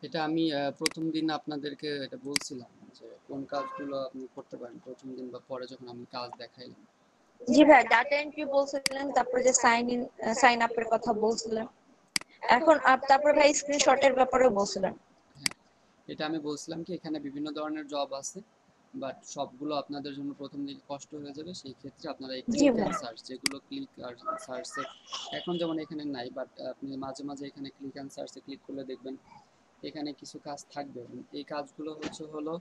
এটা আমি প্রথম দিন আপনাদেরকে এটা বলছিলাম যে কোন কাজগুলো আপনি করতে পারেন প্রথম দিন বা পরে যখন আমি কাজ দেখাইলাম। জি ভাই, ডাটা এন্ট্রি বলছিলেন, তারপরে যে সাইন আপের কথা বলছিলেন, এখন তারপরে ভাই স্ক্রিনশটের ব্যাপারেও বলছিলেন। হ্যাঁ, এটা আমি বলছিলাম কি এখানে বিভিন্ন ধরনের জব আছে, বাট সবগুলো আপনাদের জন্য প্রথম দিকে কষ্ট হয়ে যাবে। সেই ক্ষেত্রে আপনারা এই জি ক্লিক ভাই। অ্যান্ড সার্চ, যেগুলো ক্লিক আর সার্চে এখন যেমন এখানে নাই, বাট আপনি মাঝে মাঝে এখানে ক্লিক অ্যান্ড সার্চে ক্লিক করলে দেখবেন এখানে কিছু কাজ থাকবে। এই কাজগুলো হলো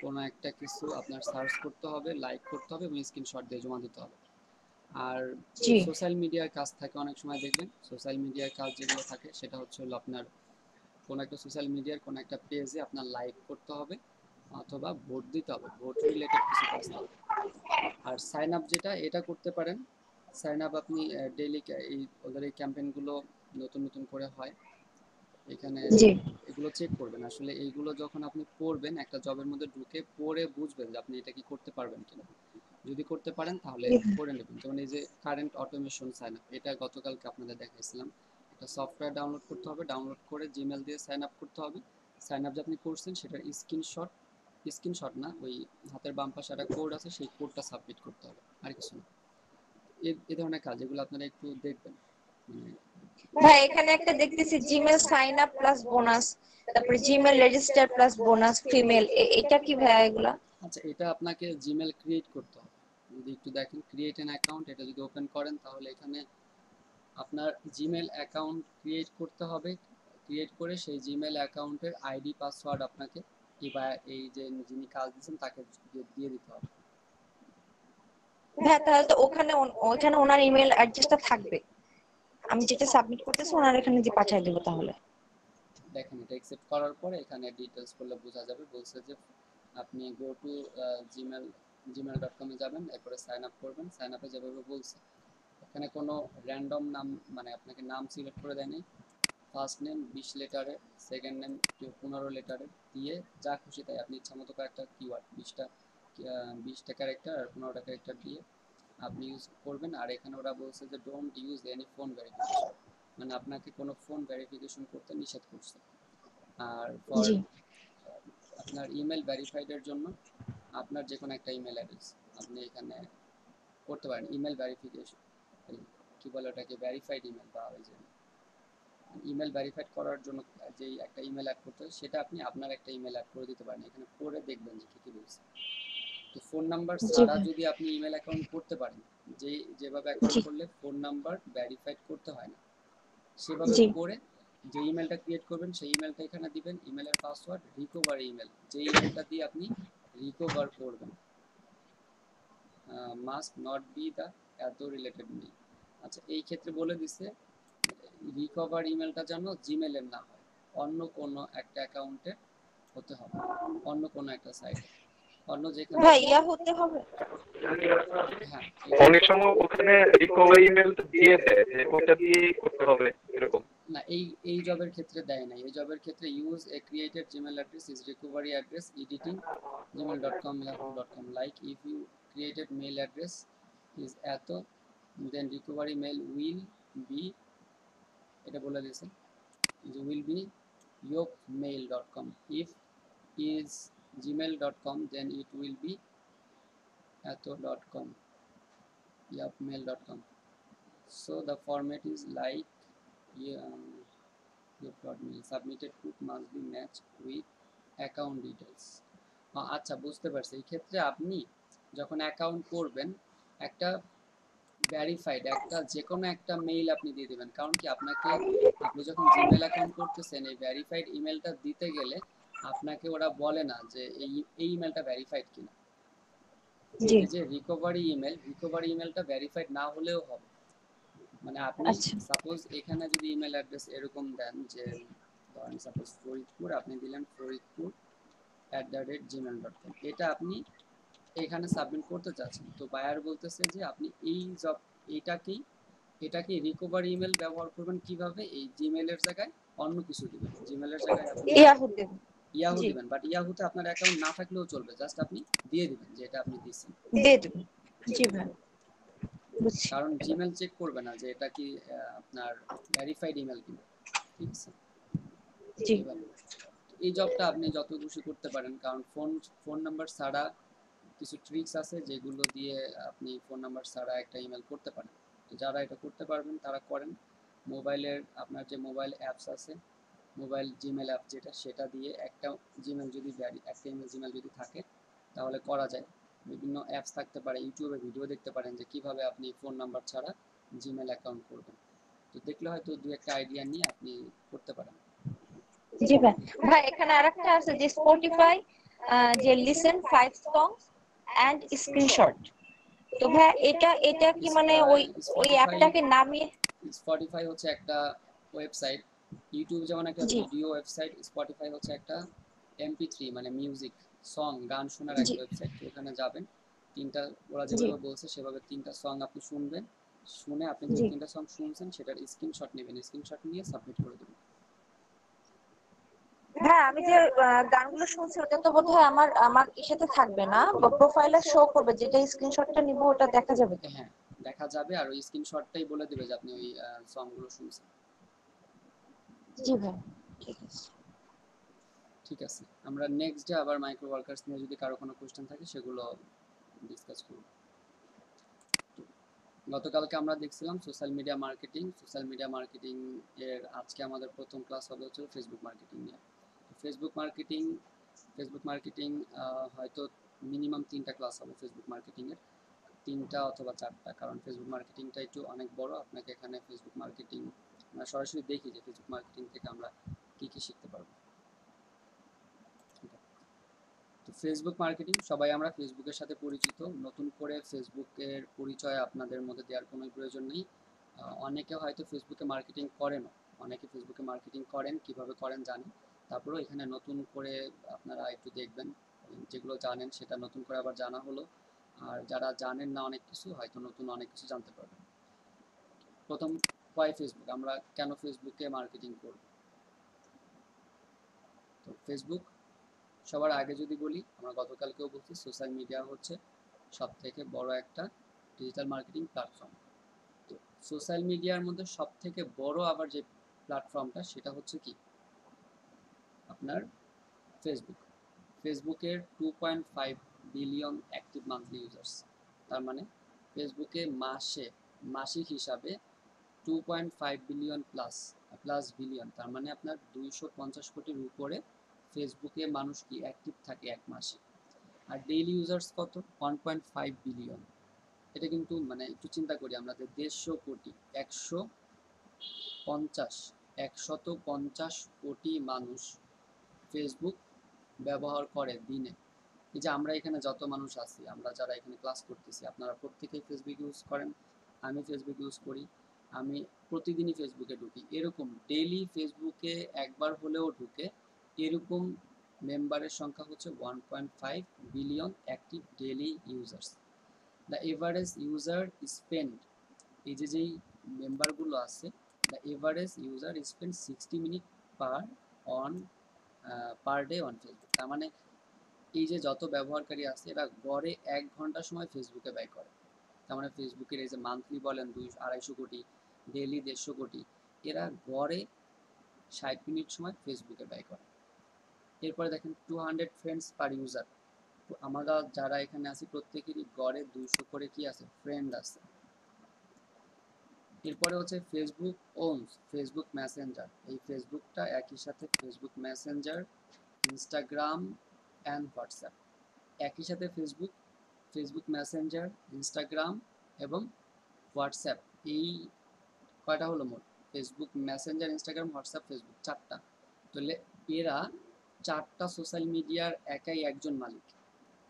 কোনো একটা কিছু আপনার সার্চ করতে হবে, লাইক করতে হবে এবং স্ক্রিনশট দিয়ে জমা দিতে হবে। আর জি সোশ্যাল মিডিয়ার কাজ থাকে অনেক সময়, দেখবেন সোশ্যাল মিডিয়ার কাজ যেগুলো থাকে সেটা হলো আপনার কোনো একটা সোশ্যাল মিডিয়ার কোনো একটা পেজে আপনার লাইক করতে হবে অথবা ভোট দিতে হবে, ভোট রিলেটেড কিছু কাজ থাকে। আর সাইন আপ যেটা, এটা করতে পারেন। সাইন আপ আপনি ডেইলি এই ওদের এই ক্যাম্পেইনগুলো নতুন নতুন করে হয় এখানে, জি এগুলো চেক করবেন। আসলে এইগুলো যখন আপনি পড়বেন একটা জবের মধ্যে ঢুকে পড়ে বুঝবেন যে আপনি এটা কি করতে পারবেন কিনা। যদি করতে পারেন তাহলে জি করে নেবেন। যেমন এই যে কারেন্ট অটোমেশন সাইন আপ, এটা গতকালকে আপনাদের দেখাইছিলাম। একটা সফটওয়্যার ডাউনলোড করতে হবে, ডাউনলোড করে জিমেল দিয়ে সাইন আপ করতে হবে। সাইন আপ যে আপনি করছেন সেটার স্ক্রিনশট, স্ক্রিনশট না, ওই হাতের বাম পাশে একটা কোড আছে, সেই কোডটা সাবমিট করতে হবে, আর কিছু না। এই ধরনের কাজ এগুলো আপনারা একটু দেখবেন। মানে ভাই, এখানে একটা দেখতেছি Gmail sign up plus bonus, তারপরে Gmail register plus bonus female, এটা কি ভাই এগুলা? আচ্ছা, এটা আপনাকে জিমেল ক্রিয়েট করতে হবে। যদি একটু দেখেন ক্রিয়েট অ্যান অ্যাকাউন্ট, এটা যদি ওপেন করেন তাহলে এখানে আপনার জিমেল অ্যাকাউন্ট ক্রিয়েট করতে হবে। ক্রিয়েট করে সেই জিমেল অ্যাকাউন্টের আইডি পাসওয়ার্ড আপনাকে এবার এই যে যিনি কাজ দিচ্ছেন তাকে দিয়ে দিতে হবে। ভাই তাহলে তো ওখানে ওনার ইমেল অ্যাড্রেসটা থাকবে, আমি যেটা সাবমিট করতেছি ওনার এখানে দিয়ে পাঠিয়ে দেবো তাহলে। দেখেন এটা অ্যাকসেপ্ট করার পরে এখানে ডিটেলস করলে বোঝা যাবে। বলছে যে আপনি গো টু জিমেল gmail.com-এ যাবেন, এরপরে সাইন আপ করবেন। সাইন আপে যেভাবে বলছে এখানে কোনো র্যান্ডম নাম, মানে আপনাকে নাম সিলেক্ট করে দেয়নি। ফার্স্ট নেম 20 লেটারের, সেকেন্ড নেম 15 লেটারের দিয়ে যা খুশি তাই আপনি ইচ্ছা মতো একটা কিওয়ার্ড 20টা ক্যারেক্টার আর 15টা ক্যারেক্টার দিয়ে আপনি ইউজ করবেন। আর এখানে ওরা বলছে যে don't use any phone verification, মানে আপনাকে কোনো ফোন ভেরিফিকেশন করতে নিষেধ করছে। আর ফর জি আপনার ইমেল ভেরিফাইডের জন্য আপনার যে কোনো একটা ইমেল অ্যাড্রেস আপনি এখানে করতে পারেন। ইমেল ভেরিফিকেশন, কি বলে ওটাকে, ভেরিফাইড ইমেল, বা ওই যে ইমেল ভেরিফাইড করার জন্য যেই একটা ইমেল অ্যাড করতে হয় সেটা আপনি আপনার একটা ইমেল অ্যাড করে দিতে পারেন। এখানে পড়ে দেখবেন যে কী কী বলছে। তো ফোন নাম্বার জি ছাড়া ভাই। যদি আপনি ইমেল অ্যাকাউন্ট করতে পারেন, যেভাবে অ্যাকাউন্ট জি করলে ফোন নাম্বার ভেরিফাইড করতে হয় না, সেভাবে জি করে যে ইমেলটা ক্রিয়েট করবেন সেই ইমেলটা এখানে দিবেন। ইমেলের পাসওয়ার্ড রিকভার ইমেল, যে ইমেলটা দিয়ে আপনি রিকভার করবেন, মাস্ট নট বি দ্য এত রিলেটেড মেইল। আচ্ছা, এই ক্ষেত্রে বলে দিছে রিকভার ইমেলটা যেন জিমেলের না হয়, অন্য কোনো একটা অ্যাকাউন্টে হতে হবে, অন্য কোনো একটা সাইটে, অন্য যেখান ভাই, থেকে। ইয়া হতে হবে। হ্যাঁ, অনেক সময় ওখানে রিকভারি ইমেলটা দিয়ে দেয় যে ওইটা দিয়েই করতে হবে এরকম। না, এই জবের ক্ষেত্রে দেয় না। এই জবের ক্ষেত্রে use a created Gmail address is recovery address editing gmail.com yahoo.com like if you created mail address is এত then recovery mail will be, এটা বলে দিয়েছে যে will be yokmail.com, if is gmail.com then it will be ato.com yokmail.com. So the format is like mail submitted put must be matched with account details. আচ্ছা, বুঝতে পারছি। এই ক্ষেত্রে আপনি যখন অ্যাকাউন্ট করবেন একটা ভেরিফাইড একটা যে কোনো একটা মেইল আপনি দিয়ে দেবেন। কারণ কি, আপনাকে আপনি যখন জিমেল অ্যাকাউন্ট করতেছেন এই ভেরিফাইড ইমেলটা দিতে গেলে আপনাকে ওরা বলে না যে এই ইমেলটা ভেরিফাইড কিনা। জি এই যে রিকভারি ইমেলটা ভেরিফাইড না হলেও হবে। মানে আপনি আচ্ছা সাপোজ এখানে যদি ইমেল অ্যাড্রেস এরকম দেন যে ধরেন সাপোজ ফরিদপুর, আপনি দিলেন ফরিদপুর@gmail.com, এটা আপনি এখানে সাবমিট করতে চাচ্ছেন। তো বায়ার বলতেছে যে আপনি এই জব এটাকেই এটাকে রিকভারি ইমেল ব্যবহার করবেন কিভাবে, এই জিমেলের জায়গায় অন্য কিছু দিবেন। জিমেলের জায়গায় আপনি ইয়া হতে। ইয়াহু জি দিবেন, বাট ইয়াহুতে আপনার অ্যাকাউন্ট না থাকলেও চলবে, জাস্ট আপনি দিয়ে দিবেন যে এটা আপনি দিচ্ছেন। দিয়ে দেবো। জি ভাই, বুঝছি। কারণ জিমেল চেক করবে না যে এটা কি আপনার ভেরিফাইড ইমেল কিনা। ঠিক আছে, জি এইভাবে। তো এই জবটা আপনি যত খুশি করতে পারেন, কারণ ফোন নাম্বার ছাড়া কিছু ট্রিক্স আছে যেগুলো দিয়ে আপনি ফোন নাম্বার ছাড়া একটা ইমেল করতে পারেন। তো যারা এটা করতে পারবেন তারা করেন। মোবাইলের আপনার যে মোবাইল অ্যাপস আছে, মোবাইল জিমেল অ্যাপ যেটা, সেটা দিয়ে একটা জিমেল যদি একটা ইমেল জিমেল যদি থাকে তাহলে করা যায়। বিভিন্ন অ্যাপস থাকতে পারে, ইউটিউবে ভিডিও দেখতে পারেন যে কিভাবে আপনি ফোন নাম্বার ছাড়া জিমেল অ্যাকাউন্ট করবেন। তো দেখলে হয়তো দু একটা আইডিয়া নিয়ে আপনি করতে পারেন। জি ভাই। ভাই এখানে আরেকটা আছে যে স্পটিফাই যে লিসেন 5 songs and স্ক্রিনশট। তো ভাই এটা এটা কি মানে ওই ওই স্পটিফাই অ্যাপটাকে নামিয়ে? স্পটিফাই হচ্ছে একটা ওয়েবসাইট। ইউটিউব যেমন একটা জি ভিডিও ওয়েবসাইট, স্পটিফাই হচ্ছে একটা এমপি3 মানে মিউজিক সং গান শোনার জি একটা ওয়েবসাইট। তো ওখানে যাবেন, তিনটা ওরা জি যেভাবে বলছে সেভাবে তিনটা সং আপনি শুনবেন, শুনে আপনি যে জি। তিনটা সং শুনছেন সেটার স্ক্রিনশট নেবেন, স্ক্রিনশট নিয়ে সাবমিট করে দেবেন। হ্যাঁ আমি যে গানগুলো শুনছি ওটা তো বোধহয় আমার আমার ইসেতে থাকবে না, প্রোফাইলে শো করবে, যেটা স্ক্রিনশটটা নিব ওটা দেখা যাবে তো? হ্যাঁ, দেখা যাবে, আর ওই স্ক্রিনশটটাই বলে দেবে যে আপনি ওই সংগুলো শুনছেন। জি ভাই, ঠিক আছে। ঠিক আছে, আমরা নেক্সট ডে আবার মাইক্রো ওয়ার্কার্স নিয়ে যদি কারো কোনো কোশ্চেন থাকে সেগুলো ডিসকাস করব। গতকালকে আমরা দেখছিলাম social media marketing. Social media marketing এর আজকে আমাদের প্রথম ক্লাস হবে হচ্ছে ফেসবুক মার্কেটিং নিয়ে। ফেসবুক মার্কেটিং ফেসবুক মার্কেটিং হয়তো মিনিমাম 3টা ক্লাস হবে ফেসবুক মার্কেটিং এর, 3টা অথবা 4টা, কারণ ফেসবুক মার্কেটিংটা একটু অনেক বড়। আপনাকে এখানে ফেসবুক মার্কেটিং আমরা সরাসরি দেখি যে ফেসবুক মার্কেটিং থেকে আমরা কী কী শিখতে পারবো। তো ফেসবুক মার্কেটিং, সবাই আমরা ফেসবুকের সাথে পরিচিত, নতুন করে ফেসবুকের পরিচয় আপনাদের মধ্যে দেওয়ার কোনো প্রয়োজন নেই। অনেকে হয়তো ফেসবুকে মার্কেটিং করেনও, অনেকে ফেসবুকে মার্কেটিং করেন, কিভাবে করেন জানেন। তারপরেও এখানে নতুন করে আপনারা একটু দেখবেন, যেগুলো জানেন সেটা নতুন করে আবার জানা হলো, আর যারা জানেন না অনেক কিছু হয়তো নতুন অনেক কিছু জানতে পারবেন। প্রথম, ওয়াই ফেসবুক, আমরা কেন ফেসবুকে মার্কেটিং করব। তো ফেসবুক সবার আগে যদি বলি, আমরা গতকালকেও বলছি, সোশ্যাল মিডিয়া হচ্ছে সব থেকে বড় একটা ডিজিটাল মার্কেটিং প্ল্যাটফর্ম। তো সোশ্যাল মিডিয়ার মধ্যে সব থেকে বড় আবার যে প্ল্যাটফর্মটা সেটা হচ্ছে কি আপনার ফেসবুক। ফেসবুকের 2.5 বিলিয়ন অ্যাক্টিভ মান্থলি ইউজার্স। তার মানে ফেসবুকে মাসিক হিসাবে 2.5 বিলিয়ন প্লাস বিলিয়ন, তার মানে আপনার 250 কোটির উপরে ফেসবুকে মানুষ কি অ্যাক্টিভ থাকে এক মাসে। আর ডেইলি ইউজার্স কত? 1.5 বিলিয়ন। এটা কিন্তু মানে একটু চিন্তা করি আমরা যে 150 কোটি, 150 কোটি মানুষ ফেসবুক ব্যবহার করে দিনে। এই যে আমরা এখানে যত মানুষ আছি, আমরা যারা এখানে ক্লাস করতেছি, আপনারা প্রত্যেকেই ফেসবুক ইউজ করেন, আমি ফেসবুক ইউজ করি, আমি প্রতিদিনই ফেসবুকে ঢুকি। এরকম ডেইলি ফেসবুকে একবার হলেও ঢুকে এরকম মেম্বারের সংখ্যা হচ্ছে 1.5 billion active daily users. The average user spend, এই যে যেই মেম্বারগুলো আছে, the average user spend 60 minute on per day on Facebook. তার মানে এই যে যত ব্যবহারকারী আছে এরা গড়ে 1 ঘন্টা সময় ফেসবুকে ব্যয় করে। তার মানে ফেসবুকের এই যে মান্থলি বলেন 200-250 কোটি, ডেইলি 150 কোটি, এরা গড়ে 60 মিনিট সময় ফেসবুকে ব্যয় করে। এরপরে দেখেন 200 ফ্রেন্ডস পার ইউজার। আমরা যারা এখানে আছি প্রত্যেকেরই গড়ে 200 করে কি আছে, ফ্রেন্ড আছে। এরপরে হচ্ছে ফেসবুক ওনস ফেসবুক মেসেঞ্জার। এই ফেসবুকটা একই সাথে Facebook Messenger, Instagram and WhatsApp. একই সাথে ফেসবুক মেসেঞ্জার, ইনস্টাগ্রাম এবং হোয়াটসঅ্যাপ, এই কয়টা হলো মোট? Facebook Messenger, Instagram, WhatsApp, Facebook, 4টা। তাহলে এরা 4টা সোশ্যাল মিডিয়ার একাই একজন মালিক।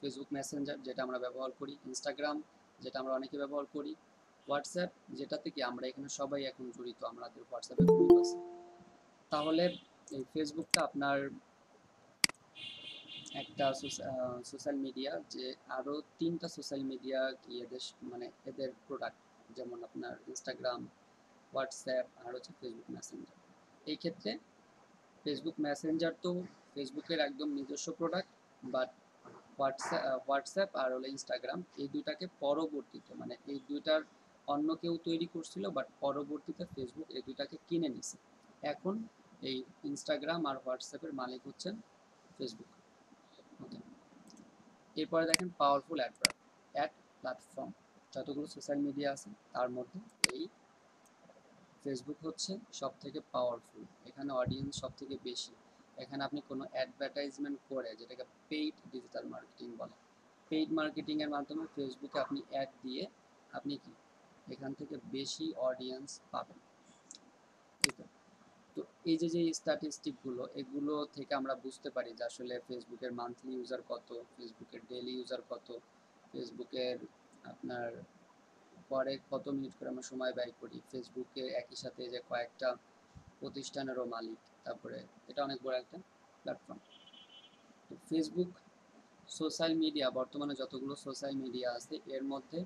ফেসবুক মেসেঞ্জার যেটা আমরা ব্যবহার করি, ইনস্টাগ্রাম যেটা আমরা অনেকে ব্যবহার করি, হোয়াটসঅ্যাপ যেটা থেকে আমরা এখানে সবাই এখন জড়িত, আমাদের হোয়াটসঅ্যাপে গ্রুপ আছে। তাহলে এই ফেসবুকটা আপনার একটা সোশ্যাল মিডিয়া, যে আরও 3টা সোশ্যাল মিডিয়া কি এদের মানে এদের প্রোডাক্ট, যেমন আপনার ইনস্টাগ্রাম, হোয়াটসঅ্যাপ আর হচ্ছে ফেসবুক মেসেঞ্জার। এই ক্ষেত্রে ফেসবুক মেসেঞ্জার তো ফেসবুকের একদম নিজস্ব প্রোডাক্ট, বাট হোয়াটসঅ্যাপ আর হলো ইনস্টাগ্রাম, এই দুইটাকে পরবর্তীতে মানে এই দুইটার অন্য কেউ তৈরি করছিল, বাট পরবর্তীতে ফেসবুক এই দুইটাকে কিনে নিছে। এখন এই ইনস্টাগ্রাম আর হোয়াটসঅ্যাপের মালিক হচ্ছেন ফেসবুক। ওকে, এরপরে দেখেন পাওয়ারফুল অ্যাড প্ল্যাটফর্ম। যতগুলো সোশ্যাল মিডিয়া আছে তার মধ্যে এই ফেসবুক হচ্ছে সব থেকে পাওয়ারফুল, এখানে অডিয়েন্স সব থেকে বেশি। এখানে আপনি কোনো অ্যাডভার্টাইজমেন্ট করে, যেটাকে পেইড ডিজিটাল মার্কেটিং বলে, পেইড মার্কেটিংয়ের মাধ্যমে ফেসবুকে আপনি অ্যাড দিয়ে আপনি কি এখান থেকে বেশি অডিয়েন্স পাবেন। ঠিক আছে, তো এই যে স্ট্যাটিস্টিকগুলো, এগুলো থেকে আমরা বুঝতে পারি যে আসলে ফেসবুকের মান্থলি ইউজার কত, ফেসবুকের ডেইলি ইউজার কত, ফেসবুকের আপনার পরে কত মিনিট করে আমরা সময় ব্যয় করি, ফেসবুকে একই সাথে যে কয়েকটা প্রতিষ্ঠানেরও মালিক, তারপরে এটা অনেক বড় একটা প্ল্যাটফর্ম। তো ফেসবুক সোশ্যাল মিডিয়া, বর্তমানে যতগুলো সোশ্যাল মিডিয়া আছে এর মধ্যে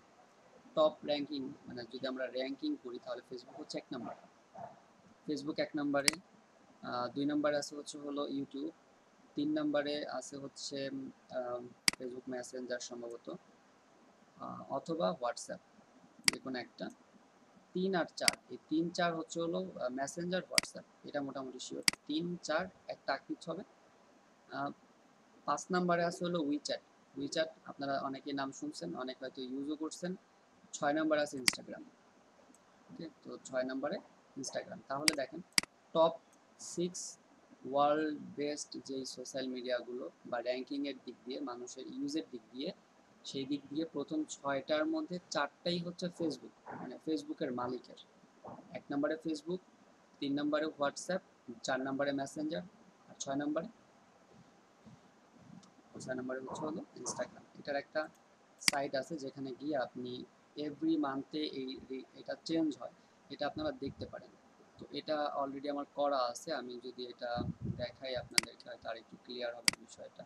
টপ র্যাঙ্কিং, মানে যদি আমরা র্যাঙ্কিং করি তাহলে ফেসবুক হচ্ছে 1 নম্বর। ফেসবুক 1 নম্বরে, 2 নম্বরে আছে হচ্ছে হলো ইউটিউব, 3 নম্বরে আছে হচ্ছে ফেসবুক মেসেঞ্জার সম্ভবত, অথবা হোয়াটসঅ্যাপ, যে কোনো একটা। 3 আর 4, এই 3 4 হচ্ছে হলো মেসেঞ্জার, হোয়াটসঅ্যাপ, এটা মোটামুটি শিওর। 3 4 একটা আকিজ হবে। 5 নম্বরে আছে হলো উইচ্যাট। উইচ্যাট আপনারা অনেকেই নাম শুনছেন, অনেক হয়তো ইউজও করছেন। 6 নম্বরে আছে ইনস্টাগ্রাম। ওকে, তো 6 নম্বরে ইনস্টাগ্রাম। তাহলে দেখেন টপ 6 ওয়ার্ল্ড বেস্ট যেই সোশ্যাল মিডিয়াগুলো বা র্যাঙ্কিংয়ের দিক দিয়ে, মানুষের ইউজের দিক দিয়ে, সেই দিক দিয়ে প্রথম 6টার মধ্যে 4টাই হচ্ছে ফেসবুক, মানে ফেসবুকের মালিকের। 1 নম্বরে ফেসবুক, 3 নম্বরে হোয়াটসঅ্যাপ, 4 নম্বরে মেসেঞ্জার, আর 6 নম্বরে হচ্ছে হলো ইনস্টাগ্রাম। এটার একটা সাইট আছে যেখানে গিয়ে আপনি এভরি মান্থে এটা চেঞ্জ হয়, এটা আপনারা দেখতে পারেন। তো এটা অলরেডি আমার করা আছে, আমি যদি এটা দেখাই আপনাদেরকে হয়তো আর একটু ক্লিয়ার হবে বিষয়টা।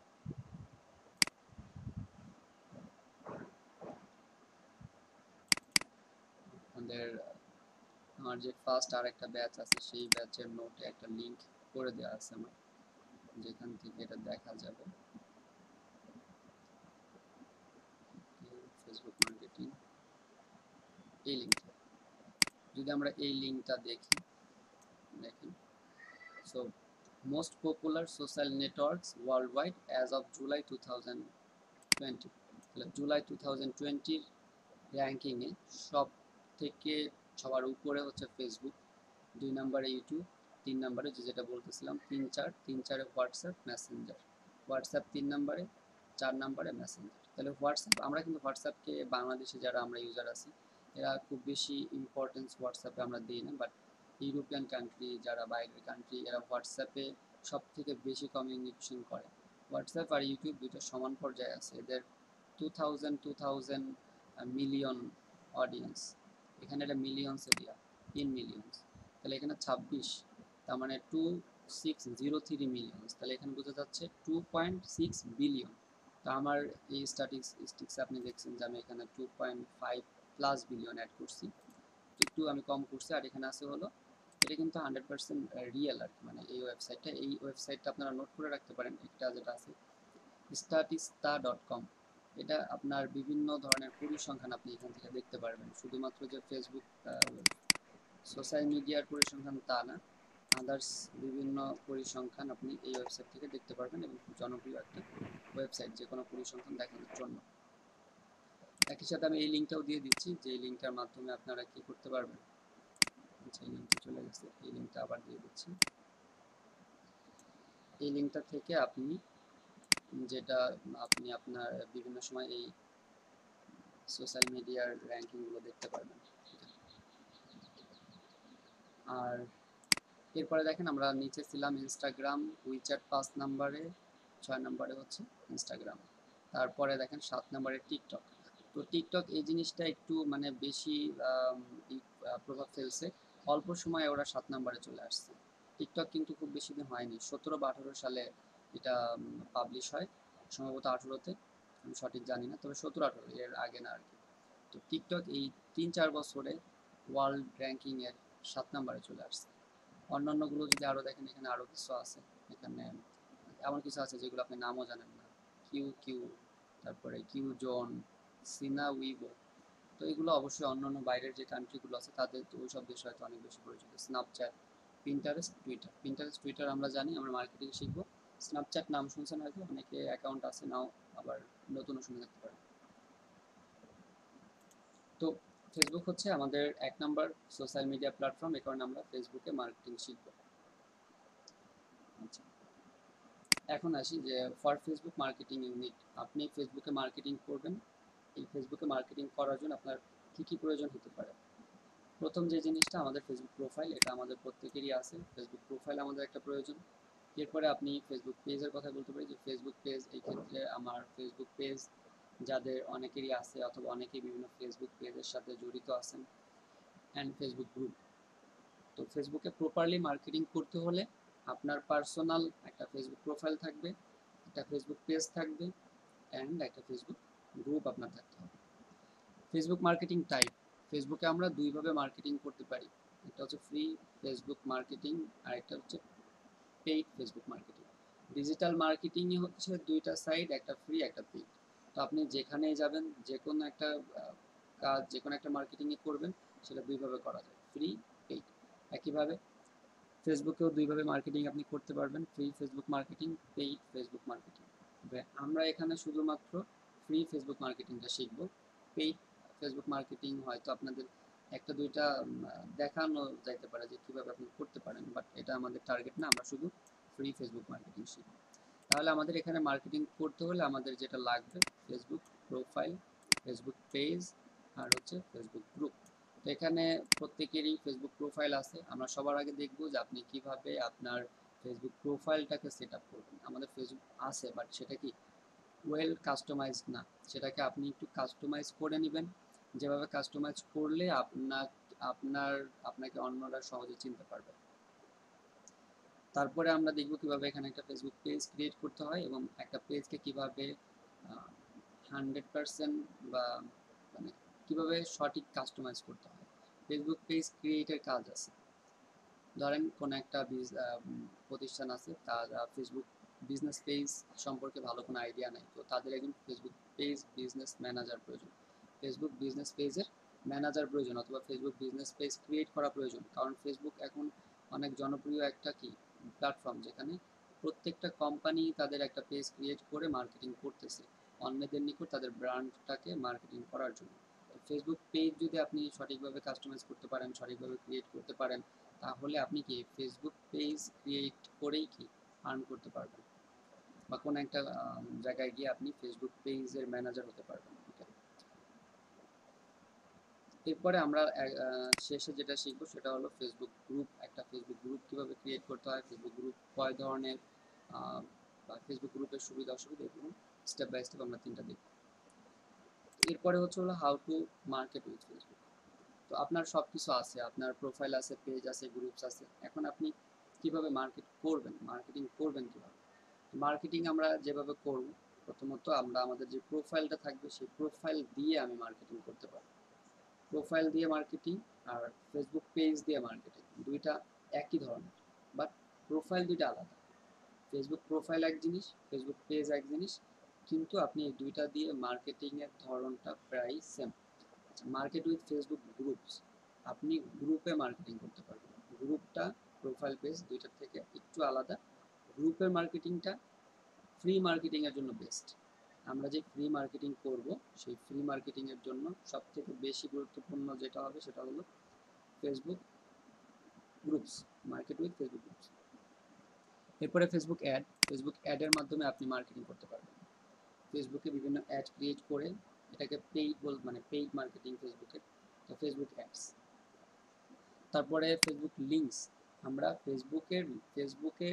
আমাদের আমার যে ফার্স্ট আর একটা ব্যাচ আছে সেই ব্যাচের নোটে একটা লিংক করে দেওয়া আছে আমার, যেখান থেকে এটা দেখা যাবে। ফেসবুক মার্কেটিং, এই লিঙ্কটা, যদি আমরা এই লিঙ্কটা দেখি, দেখেন, so most popular social networks world wide as of July 2020। তাহলে জুলাই 2020-র র্যাঙ্কিংয়ে সব থেকে সবার উপরে হচ্ছে ফেসবুক, 2 নম্বরে ইউটিউব, 3 নম্বরে যেটা বলতেছিলাম 3 4, 3 4-এ হোয়াটসঅ্যাপ মেসেঞ্জার, হোয়াটসঅ্যাপ 3 নম্বরে, 4 নম্বরে মেসেঞ্জার। তাহলে হোয়াটসঅ্যাপ, আমরা কিন্তু হোয়াটসঅ্যাপকে বাংলাদেশে যারা আমরা ইউজার আছি এরা খুব বেশি ইম্পর্টেন্স হোয়াটসঅ্যাপে আমরা দিই না, বাট ইউরোপিয়ান কান্ট্রি, যারা বাইরের কান্ট্রি, এরা হোয়াটসঅ্যাপে সব থেকে বেশি কমিউনিকেশন করে। হোয়াটসঅ্যাপ আর ইউটিউব দুটো সমান পর্যায়ে আছে, এদের 2000 মিলিয়ন অডিয়েন্স, এখানে এটা মিলিয়ন্সে দেওয়া, ইন মিলিয়ন্স। তাহলে এখানে 26, তার মানে 2603 মিলিয়ন্স, তাহলে এখানে বোঝা যাচ্ছে 2.6 বিলিয়ন। তো আমার এই স্ট্যাটিস্টিক্স আপনি দেখছেন যে আমি এখানে 2.5+ বিলিয়ন অ্যাড করছি, একটু আমি কম করছি। আর এখানে আছে হলো, এটা কিন্তু 100% রিয়েল আর কি, মানে এই ওয়েবসাইটটা আপনারা নোট করে রাখতে পারেন, এটা যেটা আছে statista.com। এটা আপনার বিভিন্ন ধরনের পরিসংখ্যান আপনি এখান থেকে দেখতে পারবেন, শুধুমাত্র যে ফেসবুক সোশ্যাল মিডিয়ার পরিসংখ্যান তা না, আদার্স বিভিন্ন পরিসংখ্যান আপনি এই ওয়েবসাইট থেকে দেখতে পারবেন, এবং খুব জনপ্রিয় একটা ওয়েবসাইট যে কোনো পরিসংখ্যান দেখানোর জন্য। একই সাথে আমি এই লিঙ্কটাও দিয়ে দিচ্ছি, যে লিঙ্কটার মাধ্যমে আপনারা কি করতে পারবেন। আচ্ছা, এই লিঙ্কটা চলে গেছে, এই লিঙ্কটা আবার দিয়ে দিচ্ছি। এই লিঙ্কটা থেকে আপনি যেটা আপনি আপনার বিভিন্ন সময় এই সোশ্যাল মিডিয়ার র্যাঙ্কিংগুলো দেখতে পারবেন। আর এরপরে দেখেন আমরা নিচে ছিলাম ইনস্টাগ্রাম, উইচ্যাট 5 নম্বরে, 6 নম্বরে হচ্ছে ইনস্টাগ্রাম, তারপরে দেখেন 7 নম্বরে টিকটক। তো টিকটক এই জিনিসটা একটু মানে বেশি প্রভাব ফেলছে, অল্প সময়ে ওরা 7 নম্বরে চলে আসছে। টিকটক কিন্তু খুব বেশি দিন হয়নি, 17 বা 18 সালে এটা পাবলিশ হয়, সম্ভবত 18-তে, আমি সঠিক জানি না, তবে 17-18 এর আগে না আর কি। তো টিকটক এই 3-4 বছরে ওয়ার্ল্ড র্যাঙ্কিংয়ের 7 নম্বরে চলে আসছে। অন্যান্যগুলো যদি আরও দেখেন, এখানে আরও কিছু আছে, এখানে এমন কিছু আছে যেগুলো আপনি নামও জানেন না, কিউ কিউ, তারপরে কিউ জোন, সিনা উইবো। তো এগুলো অবশ্যই অন্যান্য বাইরের যে কান্ট্রিগুলো আছে তাদের তো ওইসব দেশে হয়তো অনেক বেশি পরিচিত। স্ন্যাপচ্যাট, পিন্টারেস্ট টুইটার আমরা জানি, আমরা মার্কেটিং শিখবো। স্ন্যাপচ্যাট নাম শুনছেন হয়তো, অনেকে অ্যাকাউন্ট আছে, নাও আবার নতুনও শুনে থাকতে পারে। তো ফেসবুক হচ্ছে আমাদের 1 নাম্বার সোশ্যাল মিডিয়া প্ল্যাটফর্ম, এই কারণে আমরা ফেসবুকে মার্কেটিং শিখবো। আচ্ছা, এখন আসি যে ফর ফেসবুক মার্কেটিং ইউনিট, আপনি ফেসবুকে মার্কেটিং করবেন। এই ফেসবুকে মার্কেটিং করার জন্য আপনার কী কী প্রয়োজন হতে পারে? প্রথম যে জিনিসটা, আমাদের ফেসবুক প্রোফাইল, এটা আমাদের প্রত্যেকেরই আছে। ফেসবুক প্রোফাইল আমাদের একটা প্রয়োজন। এরপরে আপনি ফেসবুক পেজের কথা বলতে পারি, যে ফেসবুক পেজ, এই ক্ষেত্রে আমার ফেসবুক পেজ যাদের অনেকেরই আছে অথবা অনেকেই বিভিন্ন ফেসবুক পেজের সাথে জড়িত আছেন, অ্যান্ড ফেসবুক গ্রুপ। তো ফেসবুকে প্রপারলি মার্কেটিং করতে হলে আপনার পার্সোনাল একটা ফেসবুক প্রোফাইল থাকবে, একটা ফেসবুক পেজ থাকবে, অ্যান্ড একটা ফেসবুক গ্রুপ আপনার থাকতে হবে। ফেসবুক মার্কেটিং টাইপ, ফেসবুকে আমরা দুইভাবে মার্কেটিং করতে পারি, একটা হচ্ছে ফ্রি ফেসবুক মার্কেটিং, আর একটা হচ্ছে পেইড ফেসবুক মার্কেটিং। ডিজিটাল মার্কেটিংই হচ্ছে দুইটা সাইড, একটা ফ্রি একটা পেইড। তো আপনি যেখানেই যাবেন, যে কোনো একটা কাজ, যে কোনো একটা মার্কেটিংয়ে করবেন, সেটা দুইভাবে করা যায়, ফ্রি, পেইড। একইভাবে ফেসবুকেও দুইভাবে মার্কেটিং আপনি করতে পারবেন, free Facebook marketing, paid Facebook marketing. আমরা এখানে শুধুমাত্র ফ্রি ফেসবুক মার্কেটিংটা শিখব। পেইড ফেসবুক মার্কেটিং হয়তো আপনাদের একটা দুইটা দেখানো যাইতে পারে যে কীভাবে আপনি করতে পারেন, বাট এটা আমাদের টার্গেট না, আমরা শুধু ফ্রি ফেসবুক মার্কেটিং শিখব। তাহলে আমাদের এখানে মার্কেটিং করতে হলে আমাদের যেটা লাগবে, ফেসবুক প্রোফাইল, ফেসবুক পেজ, আর হচ্ছে ফেসবুক গ্রুপ। তো এখানে প্রত্যেকেরই ফেসবুক প্রোফাইল আছে। আমরা সবার আগে দেখব যে আপনি কিভাবে আপনার ফেসবুক প্রোফাইলটাকে সেট আপ করবেন। আমাদের ফেসবুক আছে, বাট সেটা কি ওয়েল কাস্টমাইজড না, সেটাকে আপনি একটু কাস্টমাইজ করে নেবেন। যেভাবে কাস্টমাইজ করলে আপনাকে অন্যরা সহজে চিনতে পারবে। তারপরে আমরা দেখব কিভাবে এখানে একটা ফেসবুক পেজ ক্রিয়েট করতে হয়, এবং একটা পেজকে কিভাবে 100% বা মানে কিভাবে সঠিক কাস্টমাইজ করতে হয়। ফেসবুক পেজ ক্রিয়েটের কাজ আছে। ধরেন কোনো একটা প্রতিষ্ঠান আছে, তারা ফেসবুক বিজনেস পেজ সম্পর্কে ভালো কোনো আইডিয়া নেই, তো তাদের একজন ফেসবুক পেজ বিজনেস ম্যানেজার প্রয়োজন, ফেসবুক বিজনেস পেজের ম্যানেজার প্রয়োজন, অথবা ফেসবুক বিজনেস পেজ ক্রিয়েট করা প্রয়োজন। কারণ ফেসবুক এখন অনেক জনপ্রিয় একটা প্ল্যাটফর্ম, যেখানে প্রত্যেকটা কোম্পানি তাদের একটা পেজ ক্রিয়েট করে মার্কেটিং করতেছে অন্যদের নিকট তাদের ব্র্যান্ডটাকে মার্কেটিং করার জন্য। ফেসবুক পেজ যদি আপনি সঠিকভাবে কাস্টমাইজ করতে পারেন, সঠিকভাবে ক্রিয়েট করতে পারেন, তাহলে আপনি কি ফেসবুক পেজ ক্রিয়েট করেই কি আর্ন করতে পারবেন, বা কোনো একটা জায়গায় গিয়ে আপনি ফেসবুক পেজের ম্যানেজার হতে পারবেন। এরপরে আমরা শেষে যেটা শিখবো সেটা হলো ফেসবুক গ্রুপ। একটা ফেসবুক গ্রুপ কীভাবে ক্রিয়েট করতে হয়, ফেসবুক গ্রুপ কয় ধরনের, বা ফেসবুক গ্রুপের সুবিধা অসুবিধা, এগুলো স্টেপ বাই স্টেপ আমরা 3টা দেখব। এরপরে হলো how to market with Facebook. তো আপনার সব কিছু আছে, আপনার প্রোফাইল আছে, পেজ আছে, গ্রুপস আছে, এখন আপনি কিভাবে মার্কেটিং করবেন কীভাবে? মার্কেটিং আমরা যেভাবে করব, প্রথমত আমরা আমাদের যে প্রোফাইলটা থাকবে সেই প্রোফাইল দিয়ে আমি মার্কেটিং করতে পারবো। প্রোফাইল দিয়ে মার্কেটিং আর ফেসবুক পেজ দিয়ে মার্কেটিং দুইটা একই ধরনের, বাট প্রোফাইল দুইটা আলাদা। ফেসবুক প্রোফাইল এক জিনিস, ফেসবুক পেজ এক জিনিস, কিন্তু আপনি এই দুইটা দিয়ে মার্কেটিংয়ের ধরনটা প্রায় সেম। আচ্ছা, মার্কেট উইথ ফেসবুক গ্রুপস, আপনি গ্রুপে মার্কেটিং করতে পারবেন। গ্রুপটা প্রোফাইল পেজ দুইটার থেকে একটু আলাদা। গ্রুপের মার্কেটিংটা ফ্রি মার্কেটিংয়ের জন্য বেস্ট। আমরা যে ফ্রি মার্কেটিং করব, সেই ফ্রি মার্কেটিংয়ের জন্য সবথেকে বেশি গুরুত্বপূর্ণ যেটা হবে সেটা হলো Facebook groups, market with Facebook groups. এরপরে ফেসবুক অ্যাডের মাধ্যমে আপনি মার্কেটিং করতে পারবেন। ফেসবুকে বিভিন্ন অ্যাড ক্রিয়েট করে এটাকে পেইড মার্কেটিং ফেসবুকের, তো ফেসবুক অ্যাডস। তারপরে ফেসবুক লিঙ্কস, আমরা ফেসবুকে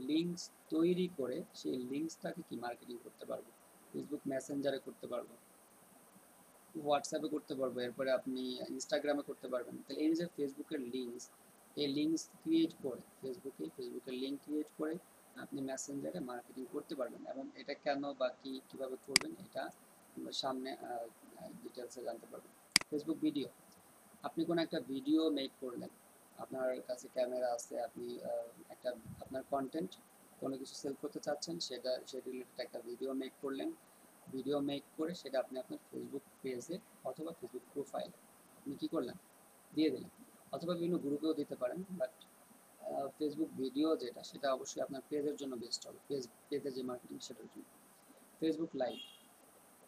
লিঙ্কস তৈরি করে সেই লিঙ্কসটাকে কি মার্কেটিং করতে পারবো। ফেসবুক মেসেঞ্জারে করতে পারবো, হোয়াটসঅ্যাপে করতে পারবো, এরপরে আপনি ইনস্টাগ্রামে করতে পারবেন। তাহলে এই যে ফেসবুকের লিঙ্কস, এই লিঙ্কস ক্রিয়েট করে ফেসবুকের লিঙ্ক ক্রিয়েট করে আপনি মেসেঞ্জারে মার্কেটিং করতে পারবেন। এবং এটা কেন বা কীভাবে করবেন, এটা সামনে ডিটেলসে জানতে পারবেন। ফেসবুক ভিডিও, আপনি কোনো একটা ভিডিও মেক করলেন, আপনার কাছে ক্যামেরা আছে, আপনি আপনার কন্টেন্ট কোনো কিছু সেল করতে চাচ্ছেন, সেই রিলেটেড একটা ভিডিও মেক করলেন। ভিডিও মেক করে সেটা আপনি আপনার ফেসবুক পেজে অথবা ফেসবুক প্রোফাইলে আপনি কী করলেন, দিয়ে দিলেন, অথবা বিভিন্ন গ্রুপেও দিতে পারেন। বাট ফেসবুক ভিডিও যেটা, সেটা অবশ্যই আপনার পেজের জন্য বেস্ট হবে, পেজের যে মার্কেটিং সেটার জন্য। ফেসবুক লাইভ,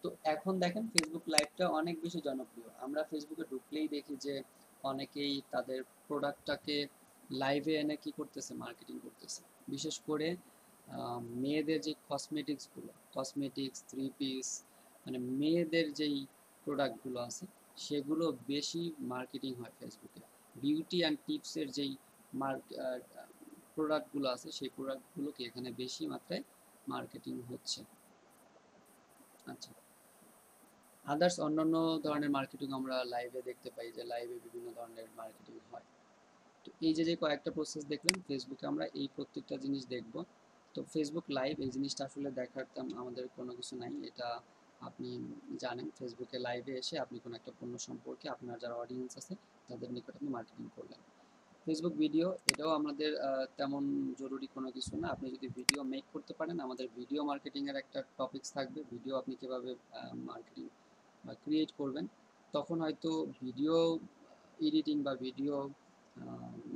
তো এখন দেখেন ফেসবুক লাইভটা অনেক বেশি জনপ্রিয়। আমরা ফেসবুকে ঢুকলেই দেখি যে অনেকেই তাদের প্রোডাক্টটাকে লাইভে এনে কি করতেছে, মার্কেটিং করতেছে। বিশেষ করে মেয়েদের যে কসমেটিক্স, থ্রি পিস, মানে মেয়েদের যেই প্রোডাক্টগুলো আছে সেগুলো বেশি মার্কেটিং হয় ফেসবুকে। বিউটি অ্যান্ড টিপসের যেই প্রোডাক্টগুলো আছে সেই প্রোডাক্টগুলোকে এখানে বেশি মাত্রায় মার্কেটিং হচ্ছে। আচ্ছা, আদার্স অন্যান্য ধরনের মার্কেটিং আমরা লাইভে দেখতে পাই, যে লাইভে বিভিন্ন ধরনের মার্কেটিং হয়। তো এই যে কয়েকটা প্রসেস দেখলেন, ফেসবুকে আমরা এই প্রত্যেকটা জিনিস দেখব। তো ফেসবুক লাইভ এই জিনিসটা আসলে দেখার আমাদের কোনো কিছু নাই, এটা আপনি জানেন। ফেসবুকে লাইভে এসে আপনি কোনো একটা পণ্য সম্পর্কে আপনার যারা অডিয়েন্স আছে তাদের নিকট আপনি মার্কেটিং করলেন। ফেসবুক ভিডিও, এটাও আমাদের তেমন জরুরি কোনো কিছু না। আপনি যদি ভিডিও মেক করতে পারেন, আমাদের ভিডিও মার্কেটিংয়ের একটা টপিকস থাকবে, ভিডিও আপনি কীভাবে মার্কেটিং বা ক্রিয়েট করবেন। তখন হয়তো ভিডিও এডিটিং বা ভিডিও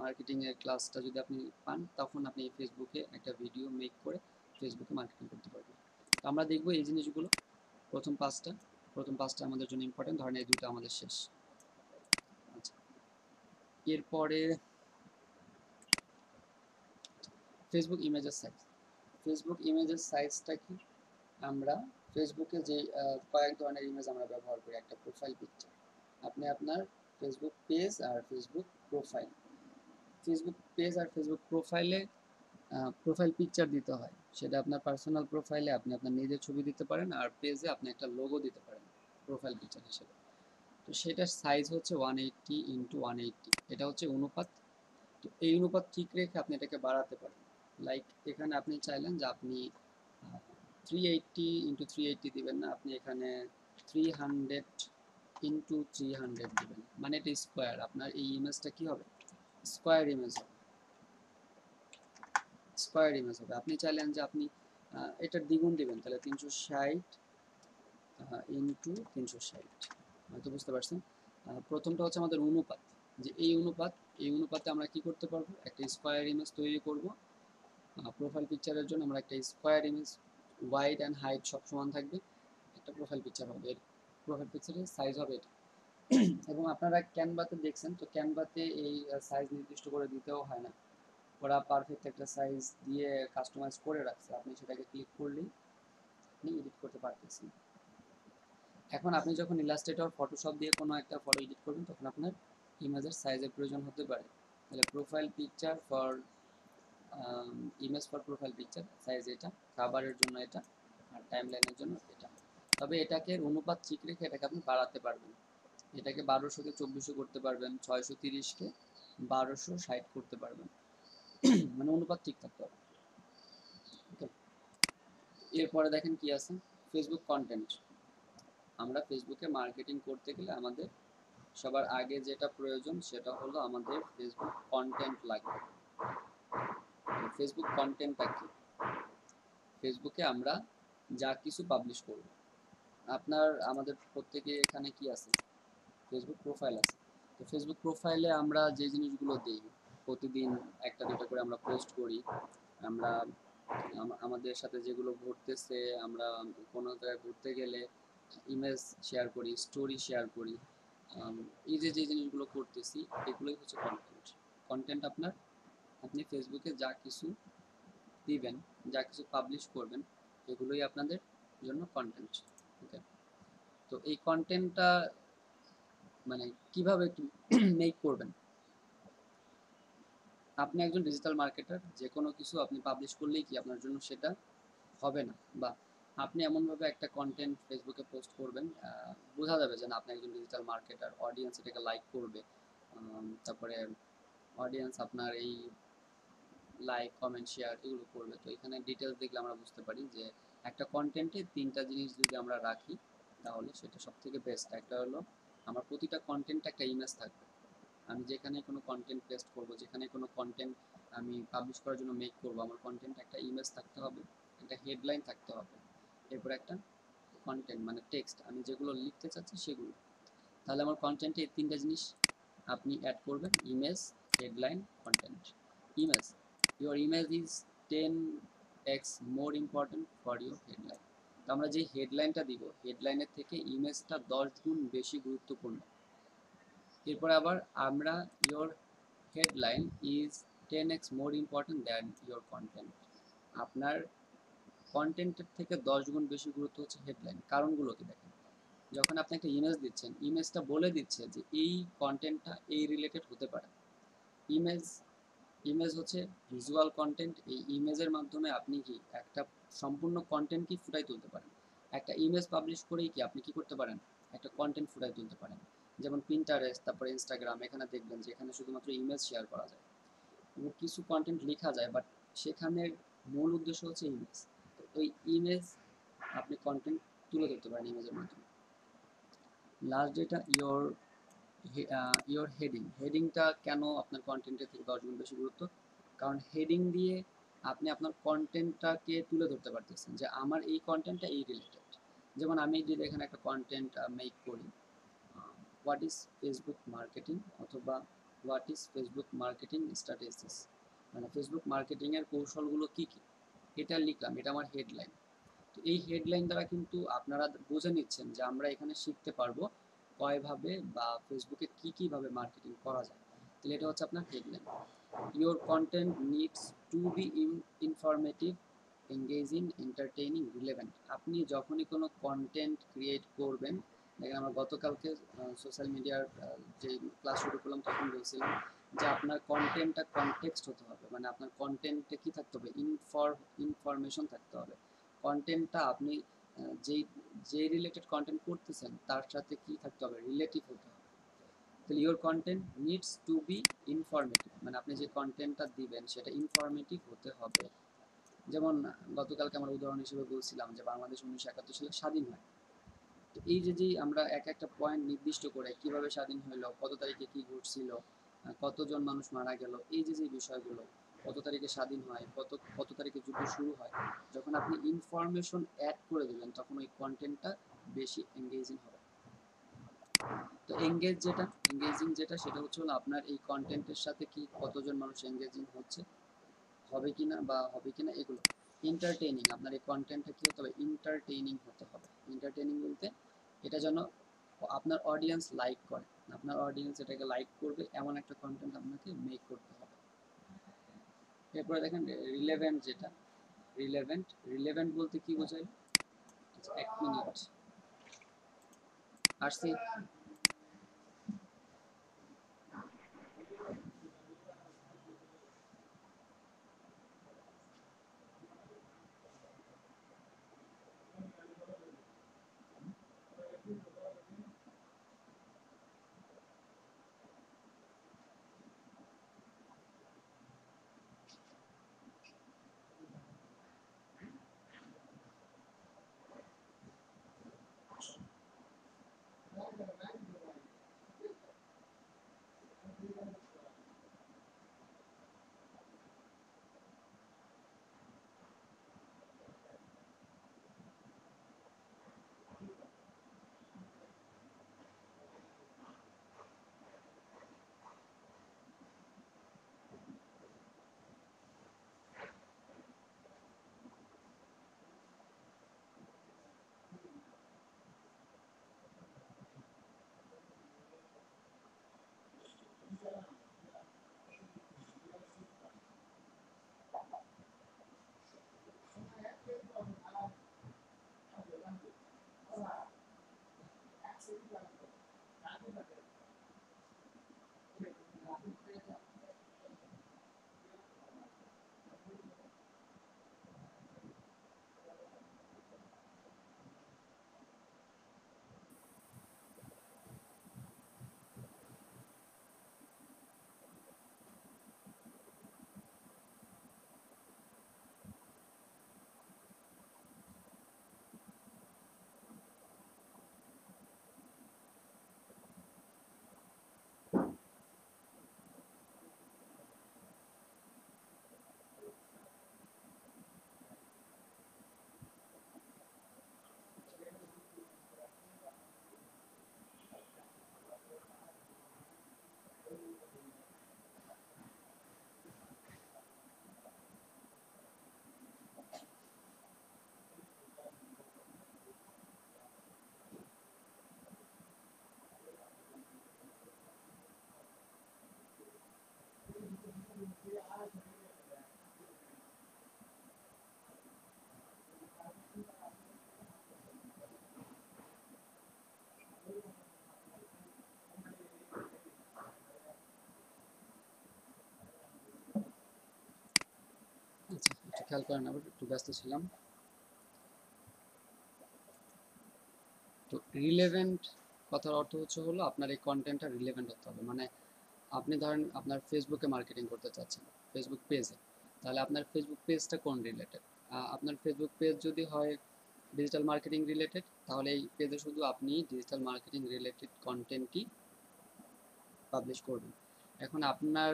মার্কেটিংয়ের ক্লাসটা যদি আপনি পান, তখন আপনি ফেসবুকে একটা ভিডিও মেক করে ফেসবুকে মার্কেটিং করতে পারবেন। তো আমরা দেখবো এই জিনিসগুলো, প্রথম পাঁচটা আমাদের জন্য ইম্পর্টেন্ট, ধরেন এই দুটো আমাদের শেষ। আচ্ছা, এরপরে ফেসবুক ইমেজের সাইজ। ফেসবুক ইমেজের সাইজটা কি, আমরা ফেসবুকে যে কয়েক ধরনের ইমেজ আমরা ব্যবহার করি। একটা প্রোফাইল পিকচার, আপনি আপনার ফেসবুক পেজ আর ফেসবুক প্রোফাইলে প্রোফাইল পিকচার দিতে হয়। সেটা আপনার পার্সোনাল প্রোফাইলে আপনি আপনার নিজের ছবি দিতে পারেন, আর পেজে আপনি একটা লোগো দিতে পারেন প্রোফাইল পিকচার হিসেবে। তো সেটার সাইজ হচ্ছে 180x180, এটা হচ্ছে অনুপাত। তো এই অনুপাত ঠিক রেখে আপনি এটাকে বাড়াতে পারেন। লাইক এখানে আপনি চাইলেন যে আপনি 380x380 দিবেন না, আপনি এখানে 300x300 দিবেন, মানে এটা স্কোয়ার। আপনার এই ইমেজটা কি হবে, স্কোয়ার ইমেজ হবে। আপনি চাইলেন যে আপনি এটার দ্বিগুণ দিবেন, তাহলে 360x360, হয়তো বুঝতে পারছেন। প্রথমটা হচ্ছে আমাদের অনুপাত, যে এই অনুপাতে আমরা কি করতে পারবো, একটা স্কোয়ার ইমেজ তৈরি করব। প্রোফাইল পিকচারের জন্য আমরা একটা square image, wide and height সব সমান থাকবে, একটা প্রোফাইল পিকচার হবে। প্রোফাইল পিকচারের সাইজ হবে এটা। এবং আপনারা ক্যানভাতে দেখছেন, তো ক্যানভাতে এই সাইজ নির্দিষ্ট করে দিতেও হয় না, ওরা পারফেক্ট একটা সাইজ দিয়ে কাস্টমাইজ করে রাখছে। আপনি সেটাকে ক্লিক করলেই আপনি এডিট করতে পারতেছেন। এখন আপনি যখন ইলাস্ট্রেটর, ফটোশপ দিয়ে কোনো একটা ফটো এডিট করবেন, তখন আপনার ইমেজের সাইজের প্রয়োজন হতে পারে। তাহলে profile picture for image for profile picture size এটা, কাভারের জন্য এটা, আর টাইমলাইনের জন্য এটা। তবে এটাকে অনুপাত ঠিক রেখে এটাকে আপনি বাড়াতে পারবেন। এটাকে 1200-কে 2400 করতে পারবেন, 630-কে 1260 করতে পারবেন, মানে অনুপাত ঠিক থাকতে হবে। ওকে, এরপরে দেখেন কি আছে, ফেসবুক কন্টেন্ট। আমরা ফেসবুকে মার্কেটিং করতে গেলে আমাদের সবার আগে যেটা প্রয়োজন সেটা হলো আমাদের ফেসবুক কন্টেন্ট লাগবে। ফেসবুক কন্টেন্টটা কি, ফেসবুকে আমরা যা কিছু পাবলিশ করব, আমাদের প্রত্যেকে এখানে কি আছে, ফেসবুক প্রোফাইল আছে। তো ফেসবুক প্রোফাইলে আমরা যে জিনিসগুলো দিই, প্রতিদিন একটা দুটো করে আমরা পোস্ট করি, আমরা আমাদের সাথে যেগুলো ঘটতেছে, আমরা কোনো জায়গায় ঘুরতে গেলে ইমেজ শেয়ার করি, স্টোরি শেয়ার করি, এই যে জিনিসগুলো করতেছি এগুলোই হচ্ছে কন্টেন্ট। আপনি ফেসবুকে যা কিছু দিবেন, যা কিছু পাবলিশ করবেন, এগুলোই আপনাদের জন্য কন্টেন্ট। ওকে, তো এই কন্টেন্টটা মানে কিভাবে মেক করবেন, আপনি একজন ডিজিটাল মার্কেটার, যে কোনো কিছু আপনি পাবলিশ করলেই কি আপনার জন্য সেটা হবে না, বা আপনি এমনভাবে একটা কন্টেন্ট ফেসবুকে পোস্ট করবেন, বোঝা যাবে যে না আপনি একজন ডিজিটাল মার্কেটার, অডিয়েন্স এটাকে লাইক করবে। তারপরে অডিয়েন্স আপনার এই লাইক, কমেন্ট, শেয়ার এগুলো করবে। তো এখানে ডিটেলস দেখলে আমরা বুঝতে পারি যে একটা কন্টেন্টে 3টা জিনিস যদি আমরা রাখি তাহলে সেটা সব থেকে বেস্ট। একটা হলো আমার প্রতিটা কন্টেন্টে একটা ইমেজ থাকবে, আমি যেখানে কোনো কন্টেন্ট পেস্ট করবো, যেখানে কোনো কন্টেন্ট আমি পাবলিশ করার জন্য মেক করবো, আমার কন্টেন্ট একটা ইমেজ থাকতে হবে, একটা হেডলাইন থাকতে হবে, এরপর একটা কন্টেন্ট মানে টেক্সট, আমি যেগুলো লিখতে চাচ্ছি সেগুলো। তাহলে আমার কন্টেন্টে এই 3টা জিনিস আপনি অ্যাড করবেন, image, headline, content. image. Your image is 10x more important for your headline. তো আমরা যে হেডলাইনটা দিব হেডলাইনের থেকে ইমেজটা 10 গুণ বেশি গুরুত্বপূর্ণ। এরপর আবার আমরা your headline is 10x more important than your content. আপনার কন্টেন্টের থেকে 10 গুণ বেশি গুরুত্ব হচ্ছে হেডলাইন। কারণগুলোকে দেখেন, যখন আপনি একটা ইমেজ দিচ্ছেন ইমেজটা বলে দিচ্ছে যে এই কন্টেন্টটা এই রিলেটেড হতে পারে। ইমেজ ইমেজ হচ্ছে ভিজুয়াল কন্টেন্ট। এই ইমেজের মাধ্যমে আপনি কি একটা সম্পূর্ণ কন্টেন্ট কি ফুটাই তুলতে পারেন। একটা ইমেজ পাবলিশ করেই কি আপনি কি করতে পারেন, একটা কন্টেন্ট ফুটাই তুলতে পারেন। যেমন পিন্টারেস্ট, তারপরে ইনস্টাগ্রাম, এখানে দেখবেন যে এখানে শুধুমাত্র ইমেজ শেয়ার করা যায় এবং কিছু কন্টেন্ট লেখা যায়, বাট সেখানের মূল উদ্দেশ্য হচ্ছে ইমেজ। তো ওই ইমেজ আপনি কন্টেন্ট তুলে ধরতে পারেন ইমেজের মাধ্যমে। লাস্ট যেটা ইয়োর হেডিংটা কেন আপনার কন্টেন্টের থেকে 10 গুণ বেশি গুরুত্ব, কারণ হেডিং দিয়ে আপনি আপনার কন্টেন্টটাকে তুলে ধরতে পারতেছেন যে আমার এই কন্টেন্টটা এই রিলেটেড। যেমন আমি যদি এখানে একটা কন্টেন্ট মেক করি, হোয়াট ইজ ফেসবুক মার্কেটিং, অথবা what is Facebook marketing strategies, মানে ফেসবুক মার্কেটিংয়ের কৌশলগুলো কী কী, এটা লিখলাম, এটা আমার হেডলাইন। তো এই হেডলাইন দ্বারা কিন্তু আপনারা বুঝে নিচ্ছেন যে আমরা এখানে শিখতে পারবো কয়ভাবে বা ফেসবুকে কী কীভাবে মার্কেটিং করা যায়। তাহলে এটা হচ্ছে আপনার headline. Your content needs to be informative, engaging, entertaining, relevant. আপনি যখনই কোনো কন্টেন্ট ক্রিয়েট করবেন, দেখেন আমরা গতকালকে সোশ্যাল মিডিয়ার যে ক্লাস শুরু করলাম তখন বলছিলাম যে আপনার কন্টেন্টটা কনটেক্সট হতে হবে, মানে আপনার কন্টেন্টে কী থাকতে হবে, ইনফরমেশন থাকতে হবে। কন্টেন্টটা আপনি যেই যে রিলেটেড কন্টেন্ট করতেছেন তার সাথে কি থাকতে হবে, রিলেটিভ হতে হবে। তাহলে your content needs to be informative, মানে আপনি যে কন্টেন্টটা দিবেন সেটা ইনফরমেটিভ হতে হবে। যেমন গতকালকে আমরা উদাহরণ হিসেবে বলছিলাম যে বাংলাদেশ 1971 সালে স্বাধীন হয়। তো এই যে আমরা এক একটা পয়েন্ট নির্দিষ্ট করে কিভাবে স্বাধীন হইলো, কত তারিখে কি ঘটছিল, কতজন মানুষ মারা গেল, এই যে বিষয়গুলো, কত তারিখে স্বাধীন হয়, কত তারিখে যুদ্ধ শুরু হয়, যখন আপনি ইনফরমেশন অ্যাড করে দেবেন তখন ওই কন্টেন্টটা বেশি এঙ্গেজিং হবে। তো এঙ্গেজিং যেটা সেটা হচ্ছে হলো আপনার এই কন্টেন্টের সাথে কি কতজন মানুষ এঙ্গেজিং হচ্ছে, হবে কিনা এগুলো। এন্টারটেইনিং, আপনার এই কন্টেন্টটা কি হতে হবে, এন্টারটেইনিং হতে হবে। এন্টারটেইনিং বলতে এটা যেন আপনার অডিয়েন্স লাইক করে, আপনার অডিয়েন্স এটাকে লাইক করবে এমন একটা কন্টেন্ট আপনাকে মেক করতে হবে। এরপরে দেখেন রিলেভেন্ট যেটা, রিলেভেন্ট বলতে কি বোঝায়, আচ্ছা 1 মিনিট আসছি। খেয়াল করেন, আবার একটু ব্যস্ত ছিলাম। তো রিলেভেন্ট কথার অর্থ হলো আপনার এই কন্টেন্টটা রিলেভেন্ট হতে হবে। মানে আপনি ধরেন আপনার ফেসবুকে মার্কেটিং করতে চাচ্ছেন, ফেসবুক পেজে, তাহলে আপনার ফেসবুক পেজটা কোন রিলেটেড? আপনার ফেসবুক পেজ যদি হয় ডিজিটাল মার্কেটিং রিলেটেড, তাহলে এই পেজে শুধু আপনি ডিজিটাল মার্কেটিং রিলেটেড কন্টেন্টই পাবলিশ করবেন। এখন আপনার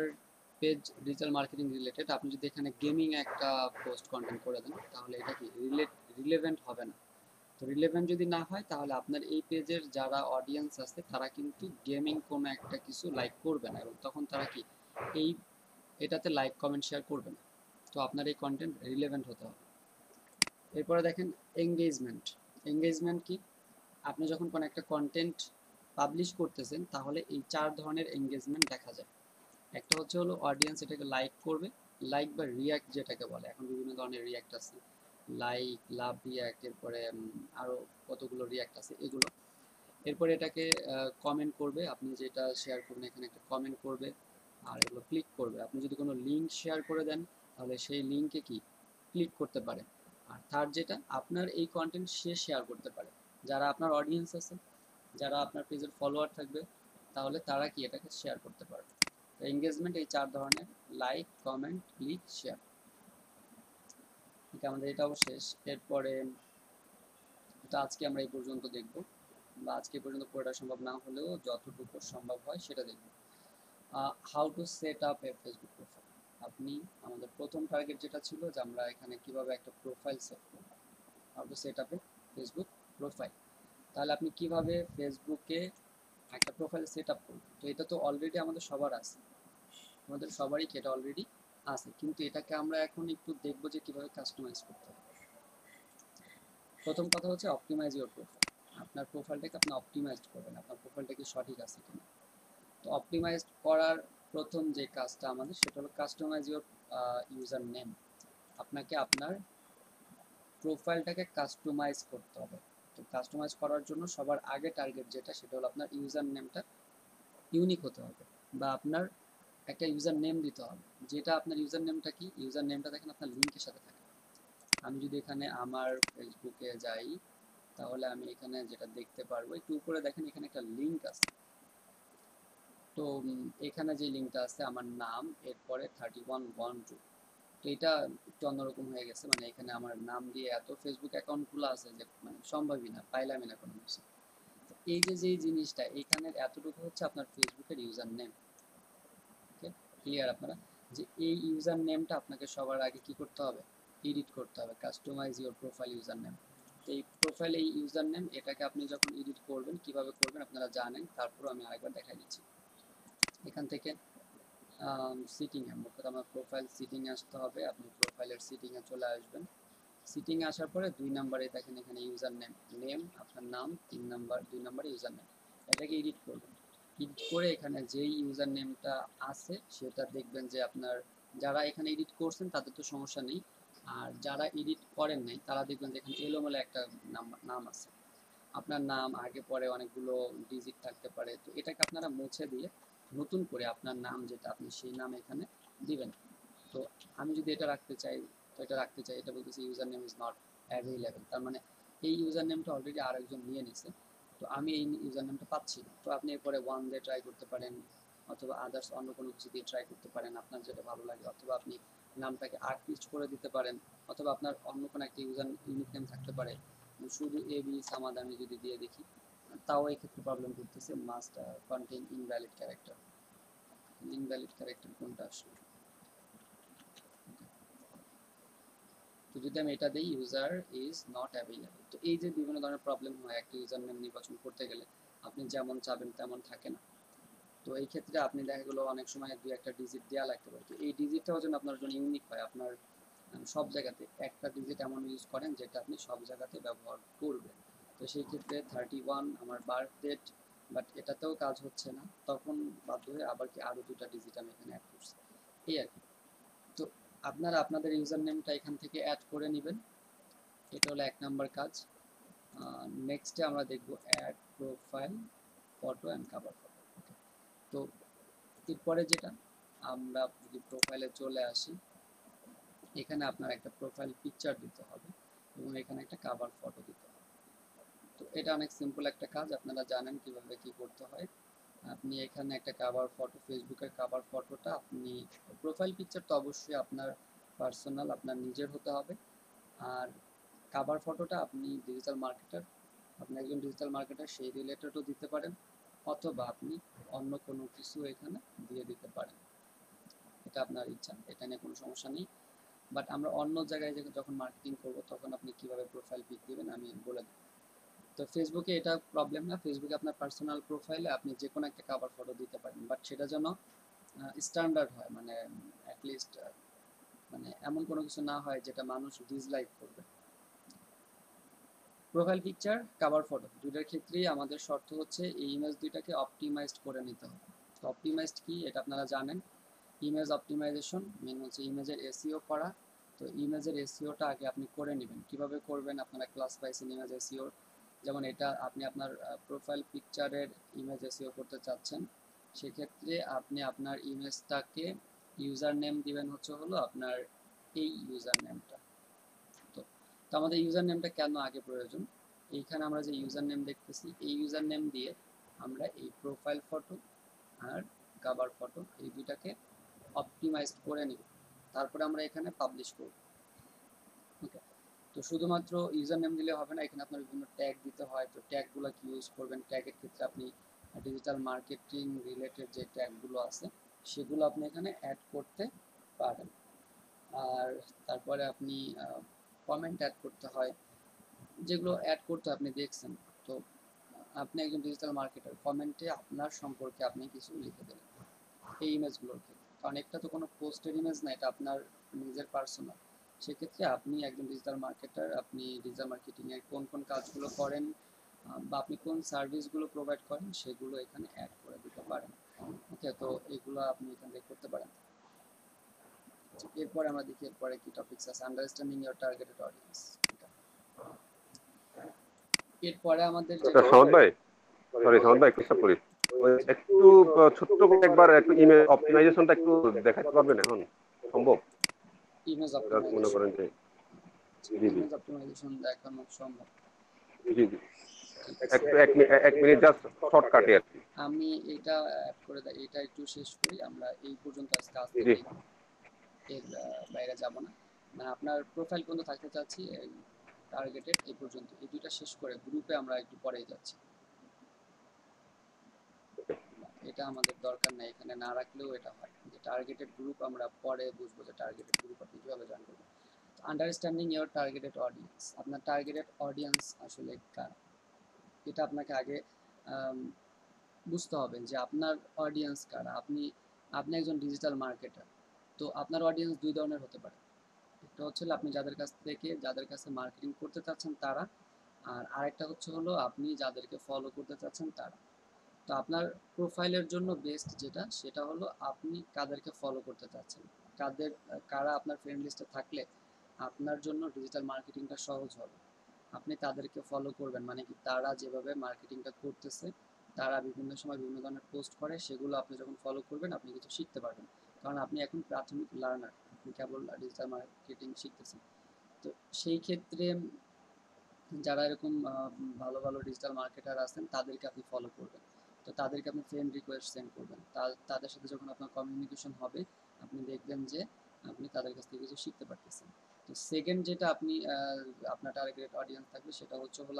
পেজ ডিজিটাল মার্কেটিং রিলেটেড, আপনি যদি এখানে গেমিং একটা পোস্ট কন্টেন্ট করে দেন, তাহলে এটা কি রিলেভেন্ট হবে না। তো রিলেভেন্ট যদি না হয়, তাহলে আপনার এই পেজের যারা অডিয়েন্স আছে তারা কিন্তু গেমিং কোনো একটা কিছু লাইক করবে না, এবং তখন তারা কি এই এটাতে লাইক কমেন্ট শেয়ার করবে না। তো আপনার এই কন্টেন্ট রিলেভেন্ট হতে হবে। এরপরে দেখেন এঙ্গেজমেন্ট। এঙ্গেজমেন্ট কি? আপনি যখন কোনো একটা কন্টেন্ট পাবলিশ করতেছেন, তাহলে এই 4 ধরনের এঙ্গেজমেন্ট দেখা যায়। একটা হলো অডিয়েন্স এটাকে লাইক করবে, লাইক বা রিয়াক্ট যেটাকে বলে, এখন বিভিন্ন ধরনের রিয়াক্ট আছে, লাইক, লাভ রিয়াক্ট, এরপরে আরও কতগুলো রিয়াক্ট আছে এগুলো। এরপরে এটাকে কমেন্ট করবে, আপনি যেটা শেয়ার করবেন এখানে একটা কমেন্ট করবে, আর এগুলো ক্লিক করবে। আপনি যদি কোনো লিঙ্ক শেয়ার করে দেন, তাহলে সেই লিঙ্কে কি ক্লিক করতে পারে। আর থার্ড যেটা, আপনার এই কন্টেন্ট সে শেয়ার করতে পারে, যারা আপনার অডিয়েন্স আছে, যারা আপনার পেজের ফলোয়ার থাকবে, তাহলে তারা কি এটাকে শেয়ার করতে পারবে। তো এঙ্গেজমেন্ট এই 4 ধরনের, লাইক, কমেন্ট, ক্লিক, শেয়ার। ঠিক, আমাদের এটাও শেষ। এরপরে এটা আজকে আমরা এই পর্যন্ত দেখব, বা আজকে পর্যন্ত পড়াটা সম্ভব না হলেও যতটুকু সম্ভব হয় সেটা দেখব। How to set up A Facebook profile. আপনি, আমাদের প্রথম টার্গেট যেটা ছিল যে আমরা এখানে কিভাবে একটা প্রোফাইল সেট করব, how to set up A Facebook profile. তাহলে আপনি কিভাবে ফেসবুকে একটা প্রোফাইল সেট আপ করবেন। তো এটা তো অলরেডি আমাদের সবার আছে, আমাদের সবারই এটা অলরেডি আছে, কিন্তু এটাকে আমরা এখন একটু দেখব যে কিভাবে কাস্টমাইজ করতে হবে। প্রথম কথা হচ্ছে অপটিমাইজ ইওর প্রোফাইল। আপনার প্রোফাইলটাকে আপনি অপটিমাইজ করবেন, আপনার প্রোফাইলটা কি সঠিক আছে কিনা। তো অপটিমাইজ করার প্রথম যে কাজটা আমাদের, সেটা হলো কাস্টমাইজ ইওর ইউজার নেম। আপনাকে আপনার প্রোফাইলটাকে কাস্টমাইজ করতে হবে। তো কাস্টমাইজ করার জন্য সবার আগে টার্গেট যেটা, সেটা হলো আপনার ইউজার নেমটা ইউনিক হতে হবে, বা আপনার একটা ইউজার নেম দিতে হবে, যেটা আপনার ইউজার নেমটা কি, ইউজার নেমটা দেখেন আপনার লিঙ্কের সাথে থাকে। আমি যদি এখানে আমার ফেসবুকে যাই, তাহলে আমি এখানে যেটা দেখতে পারবো, একটু উপরে দেখেন এখানে একটা লিঙ্ক আছে। তো এখানে যে লিঙ্কটা আছে আমার নাম, এরপরে 3112। তো এটা একটু অন্যরকম হয়ে গেছে, মানে এখানে আমার নাম দিয়ে এত ফেসবুক অ্যাকাউন্টগুলো আছে যে মানে সম্ভবই না, পাইলামই না কোনো কিছু। এই যে জিনিসটা এখানে এতটুকু হচ্ছে আপনার ফেসবুকের ইউজার নেম। ওকে, ক্লিয়ার আপনারা? যে এই ইউজার নেমটা আপনাকে সবার আগে কি করতে হবে, এডিট করতে হবে। Customise your profile user name. তো এই প্রোফাইল, এই ইউজার নেম, এটাকে আপনি যখন এডিট করবেন, কিভাবে করবেন আপনারা জানেন, তারপর আমি আরেকবার দেখাই দিচ্ছি। এখান থেকে সিটিংয়ে, মোট আমার প্রোফাইল সিটিংয়ে আসতে হবে। আপনি প্রোফাইলের সিটিংয়ে চলে আসবেন। সিটিংয়ে আসার পরে 2 নম্বরে দেখেন এখানে ইউজার নেম, নেম আপনার নাম, 2 নম্বরে ইউজার নেম। এটাকে এডিট করবেন। এডিট করে এখানে যেই ইউজার নেমটা আছে সেটা দেখবেন যে আপনার যারা এখানে এডিট করছেন তাদের তো সমস্যা নেই, আর যারা এডিট করেন নাই তারা দেখবেন যে এখানে এলোমেলো একটা নাম আছে। আপনার নাম আগে পরে অনেকগুলো ডিজিট থাকতে পারে, তো এটাকে আপনারা মুছে দিয়ে নতুন করে আপনার নাম যেটা, আপনি সেই নাম এখানে দিবেন। তো আমি যদি এটা রাখতে চাই, তো এটা রাখতে চাই, এটা বলতেছে user name is not available, তার মানে এই ইউজার নেমটা অলরেডি আরেকজন নিয়ে নিছে, তো আমি এই ইউজার নেমটা পাচ্ছি না। তো আপনি এরপরে 1 দিয়ে ট্রাই করতে পারেন, অথবা আদার্স অন্য কোনো কিছু দিয়ে ট্রাই করতে পারেন, আপনার যেটা ভালো লাগে। অথবা আপনি নামটাকে আর্টিস্ট করে দিতে পারেন, অথবা আপনার অন্য কোনো একটা ইউজার ইউনিক নেম থাকতে পারে। শুধু এবি সামাদ আমি যদি দিয়ে দেখি, তাও এক্ষেত্রে প্রবলেম করতেছে, must contain invalid character. Invalid character কোনটা আসলে? তো যদি আমি এটা দিই ইউজার ইজ নট অ্যাভেইলেবল, তো এই যে বিভিন্ন ধরনের প্রবলেম হয় একটা ইউজার নেম নির্বাচন করতে গেলে, আপনি যেমন চাবেন তেমন থাকে না। তো এই ক্ষেত্রে আপনি দেখা গেলো অনেক সময় 2-1টা ডিজিট দেওয়া লাগতে পারে। তো এই ডিজিটটাও যেন আপনার জন্য ইউনিক হয়, আপনার সব জায়গাতে একটা ডিজিট এমন ইউজ করেন যেটা আপনি সব জায়গাতে ব্যবহার করবেন। তো সেই ক্ষেত্রে 31 আমার বার্থ ডেট, বাট এটাতেও কাজ হচ্ছে না, তখন বাধ্য হয়ে আবার কি আরও 2টা ডিজিট আমি এখানে অ্যাড করছি, এই আর কি। তো আপনারা আপনাদের ইউজার নেমটা এখান থেকে অ্যাড করে নেবেন, এটা হলো 1 নম্বর কাজ। নেক্সটে আমরা দেখব add profile photo and cover photo. তো এরপরে যেটা, আমরা যদি প্রোফাইলে চলে আসি, এখানে আপনার একটা প্রোফাইল পিকচার দিতে হবে এবং এখানে একটা কভার ফটো দিতে হবে। তো এটা অনেক সিম্পল একটা কাজ, আপনারা জানেন কিভাবে কি করতে হয়। আপনি এখানে একটা কভার ফটো, ফেসবুকের কভার ফটোটা আপনি, প্রোফাইল পিকচার তো অবশ্যই আপনার পার্সোনাল, আপনার নিজের হতে হবে। আর কভার ফটোটা আপনি ডিজিটাল মার্কেটার, আপনি একজন ডিজিটাল মার্কেটার, সেই রিলেটেডও দিতে পারেন, অথবা আপনি অন্য কোনো কিছু এখানে দিয়ে দিতে পারেন, এটা আপনার ইচ্ছা, এটা নিয়ে কোনো সমস্যা নেই। বাট আমরা অন্য জায়গায় যখন মার্কেটিং করব তখন আপনি কিভাবে প্রোফাইল পিক দিবেন আমি বলে দেব। তো ফেসবুকে এটা প্রবলেম না, ফেসবুকে আপনার পার্সোনাল প্রোফাইলে আপনি যে কোনো একটা কভার ফটো দিতে পারেন, বাট সেটা যেন স্ট্যান্ডার্ড হয়, মানে অ্যাটলিস্ট মানে এমন কোনো কিছু না হয় যেটা মানুষ ডিসলাইক করবে। প্রোফাইল পিকচার, কভার ফটো দুইটার ক্ষেত্রেই আমাদের শর্ত হচ্ছে এই ইমেজ দুইটাকে অপটিমাইজড করে নিতে হবে। তো অপটিমাইজড কি এটা আপনারা জানেন, ইমেজ অপটিমাইজেশন মেন হচ্ছে ইমেজের এসইও করা। তো ইমেজের এসইওটা আগে আপনি করে নেবেন, কিভাবে করবেন আপনারা ক্লাস পাইছেন ইমেজ এসইওর। যেমন এটা আপনি আপনার প্রোফাইল পিকচারের ইমেজ এসইও করতে চাচ্ছেন, সেক্ষেত্রে আপনি আপনার ইমেজটাকে ইউজার নেম দিবেন হচ্ছে হলো আপনার এই ইউজার নেমটা। তো আমাদের ইউজার নেমটা কেন আগে প্রয়োজন, এইখানে আমরা যে ইউজার নেম দেখতেছি এই ইউজার নেম দিয়ে আমরা এই প্রোফাইল ফটো আর কভার ফটো এই দুইটাকে অপটিমাইজ করে নিব, তারপরে আমরা এখানে পাবলিশ করব। ওকে, তো শুধুমাত্র ইউজার নেম দিলে হবে না, এখানে আপনার বিভিন্ন ট্যাগ দিতে হয়। তো ট্যাগগুলো কি ইউজ করবেন, ট্যাগের ক্ষেত্রে আপনি ডিজিটাল মার্কেটিং রিলেটেড যে ট্যাগগুলো আছে সেগুলো আপনি এখানে অ্যাড করতে পারেন। আর তারপরে আপনি কমেন্ট অ্যাড করতে হয়, যেগুলো অ্যাড করতে আপনি দেখছেন। তো আপনি একজন ডিজিটাল মার্কেটার, কমেন্টে আপনার সম্পর্কে আপনি কিছু লিখে দেবেন এই ইমেজগুলোর ক্ষেত্রে, কারণ একটা তো কোনো পোস্টের ইমেজ না, এটা আপনার নিজের পার্সোনাল। সেক্ষেত্রে আপনি একজন ডিজিটাল মার্কেটার, আপনি ডিজিটাল মার্কেটিংয়ের কোন কোন কাজগুলো করেন বা আপনি কোন সার্ভিসগুলো প্রোভাইড করেন সেগুলো এখানে অ্যাড করে দিতে পারেন। ওকে, তো এগুলো আপনি এখান থেকে করতে পারেন। এরপরে আমরা দেখি এরপরে কি টপিকস আছে, আন্ডারস্ট্যান্ডিং ইওর টার্গেটেড অডিয়েন্স। এরপরে আমাদের যে সনদ ভাই, সরি সনদ ভাই, একটু করি একটু ছোট্ট করে একবার একটু ইমেল অপটিমাইজেশনটা একটু দেখাতে পারবেন এখন সম্ভব? ইমেজ মনে অপটিমাইজেশন, করেন যে জি জি ইমেজ অপটিমাইজেশন দেখানো সম্ভব। জি জি, ঠিক আছে, একটু এক মিনিট জাস্ট শর্টকাটে আর কি। আমি এটা অ্যাড করে দেই, এটা একটু শেষ করি, আমরা এই পর্যন্ত আজকে আজ জি থেকে এর বাইরে যাব না। মানে আপনার প্রোফাইল পর্যন্ত থাকতে চাচ্ছি, এই টার্গেটেড এই পর্যন্ত, এই দুইটা শেষ করে গ্রুপে আমরা একটু পরেই যাচ্ছি। এটা আমাদের দরকার নাই, এখানে না রাখলেও এটা হয় যে টার্গেটেড গ্রুপ আমরা পরে বুঝবো যে টার্গেটেড গ্রুপ আপনি কীভাবে জয়েন করবেন। আন্ডারস্ট্যান্ডিং ইওর টার্গেটেড অডিয়েন্স, আপনার টার্গেটেড অডিয়েন্স আসলে কারা, এটা আপনাকে আগে বুঝতে হবে যে আপনার অডিয়েন্স কারা। আপনি আপনি একজন ডিজিটাল মার্কেটার, তো আপনার অডিয়েন্স দুই ধরনের হতে পারে। একটা হচ্ছে আপনি যাদের কাছে মার্কেটিং করতে চাচ্ছেন তারা, আর আরেকটা হচ্ছে হলো আপনি যাদেরকে ফলো করতে চাচ্ছেন তারা। তো আপনার প্রোফাইলের জন্য বেস্ট যেটা, সেটা হলো আপনি কাদেরকে ফলো করতে চাচ্ছেন, কারা আপনার ফ্রেন্ড লিস্টে থাকলে আপনার জন্য ডিজিটাল মার্কেটিংটা সহজ হবে। আপনি তাদেরকে ফলো করবেন, মানে কি তারা যেভাবে মার্কেটিংটা করতেছে, তারা বিভিন্ন সময় বিভিন্ন ধরনের পোস্ট করে, সেগুলো আপনি যখন ফলো করবেন আপনি কিছু শিখতে পারবেন, কারণ আপনি এখন প্রাথমিক লার্নার, আপনি কেবল ডিজিটাল মার্কেটিং শিখতেছেন। তো সেই ক্ষেত্রে যারা এরকম ভালো ভালো ডিজিটাল মার্কেটার আছেন তাদেরকে আপনি ফলো করবেন। তো তাদেরকে আপনি ফ্রেন্ড রিকোয়েস্ট সেন্ড করবেন, তাদের সাথে যখন আপনার কমিউনিকেশন হবে আপনি দেখবেন যে আপনি তাদের কাছ থেকে কিছু শিখতে পারতেছেন। তো সেকেন্ড যেটা আপনি আপনার টার্গেটেড অডিয়েন্স থাকবে সেটা হচ্ছে হলো